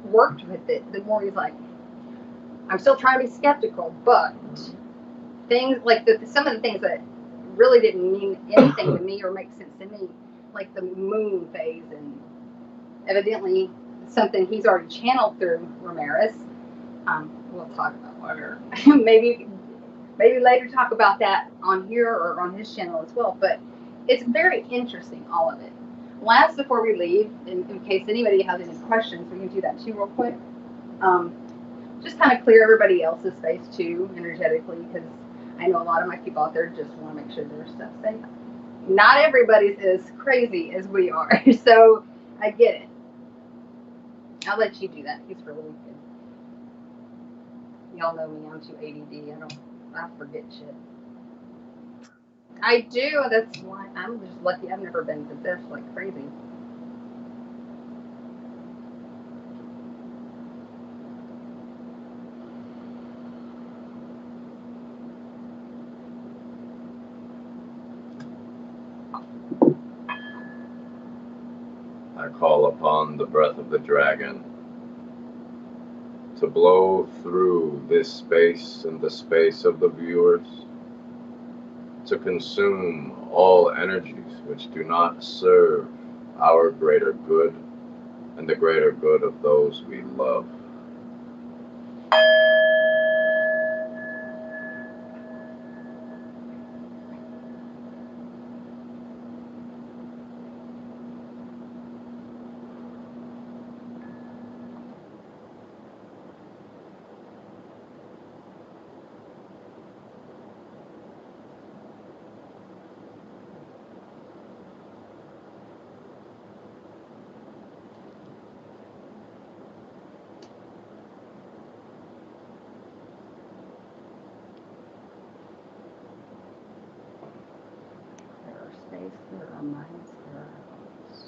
Speaker 1: worked with it, the more he's like, I'm still trying to be skeptical, but things like some of the things that really didn't mean anything to me or make sense to me, like the moon phase, and evidently something he's already channeled through Ramirez. We'll talk about whatever. maybe later talk about that on here or on his channel as well. But it's very interesting, all of it. Last, before we leave, in case anybody has any questions, we can do that too real quick. Just kind of clear everybody else's space too, energetically, because I know a lot of my people out there just want to make sure their stuff's safe. Not everybody's as crazy as we are, so I get it. I'll let you do that. He's really good. Y'all know me, I'm too ADD. I forget shit. I do, that's why I'm just lucky I've never been possessed like crazy.
Speaker 2: I call upon the breath of the dragon to blow through this space and the space of the viewers, to consume all energies which do not serve our greater good and the greater good of those we love.
Speaker 1: Space, there are minds, there are hearts.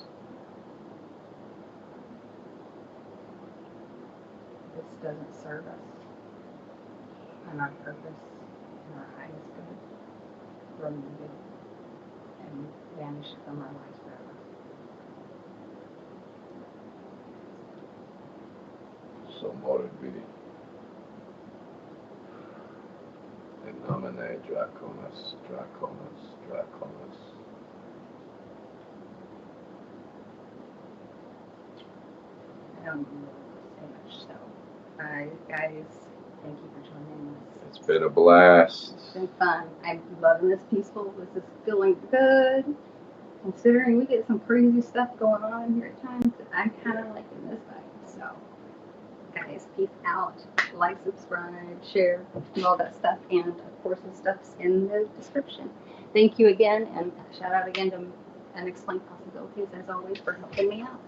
Speaker 1: This doesn't serve us and our purpose and our highest good. removed and vanished from our lives forever.
Speaker 2: So morbid. In nomine Draconis, Draconis, Draconis.
Speaker 1: I don't even know what to say much, so guys, thank you for joining us.
Speaker 2: It's been a blast.
Speaker 1: It's been fun. I'm loving this peaceful. This is feeling good. Considering we get some crazy stuff going on here at times, I'm kind of liking this vibe. So, guys, peace out. Like, subscribe, share, and all that stuff. And, of course, the stuff's in the description. Thank you again, and shout out again to Unexplained Possibilities, as always, for helping me out.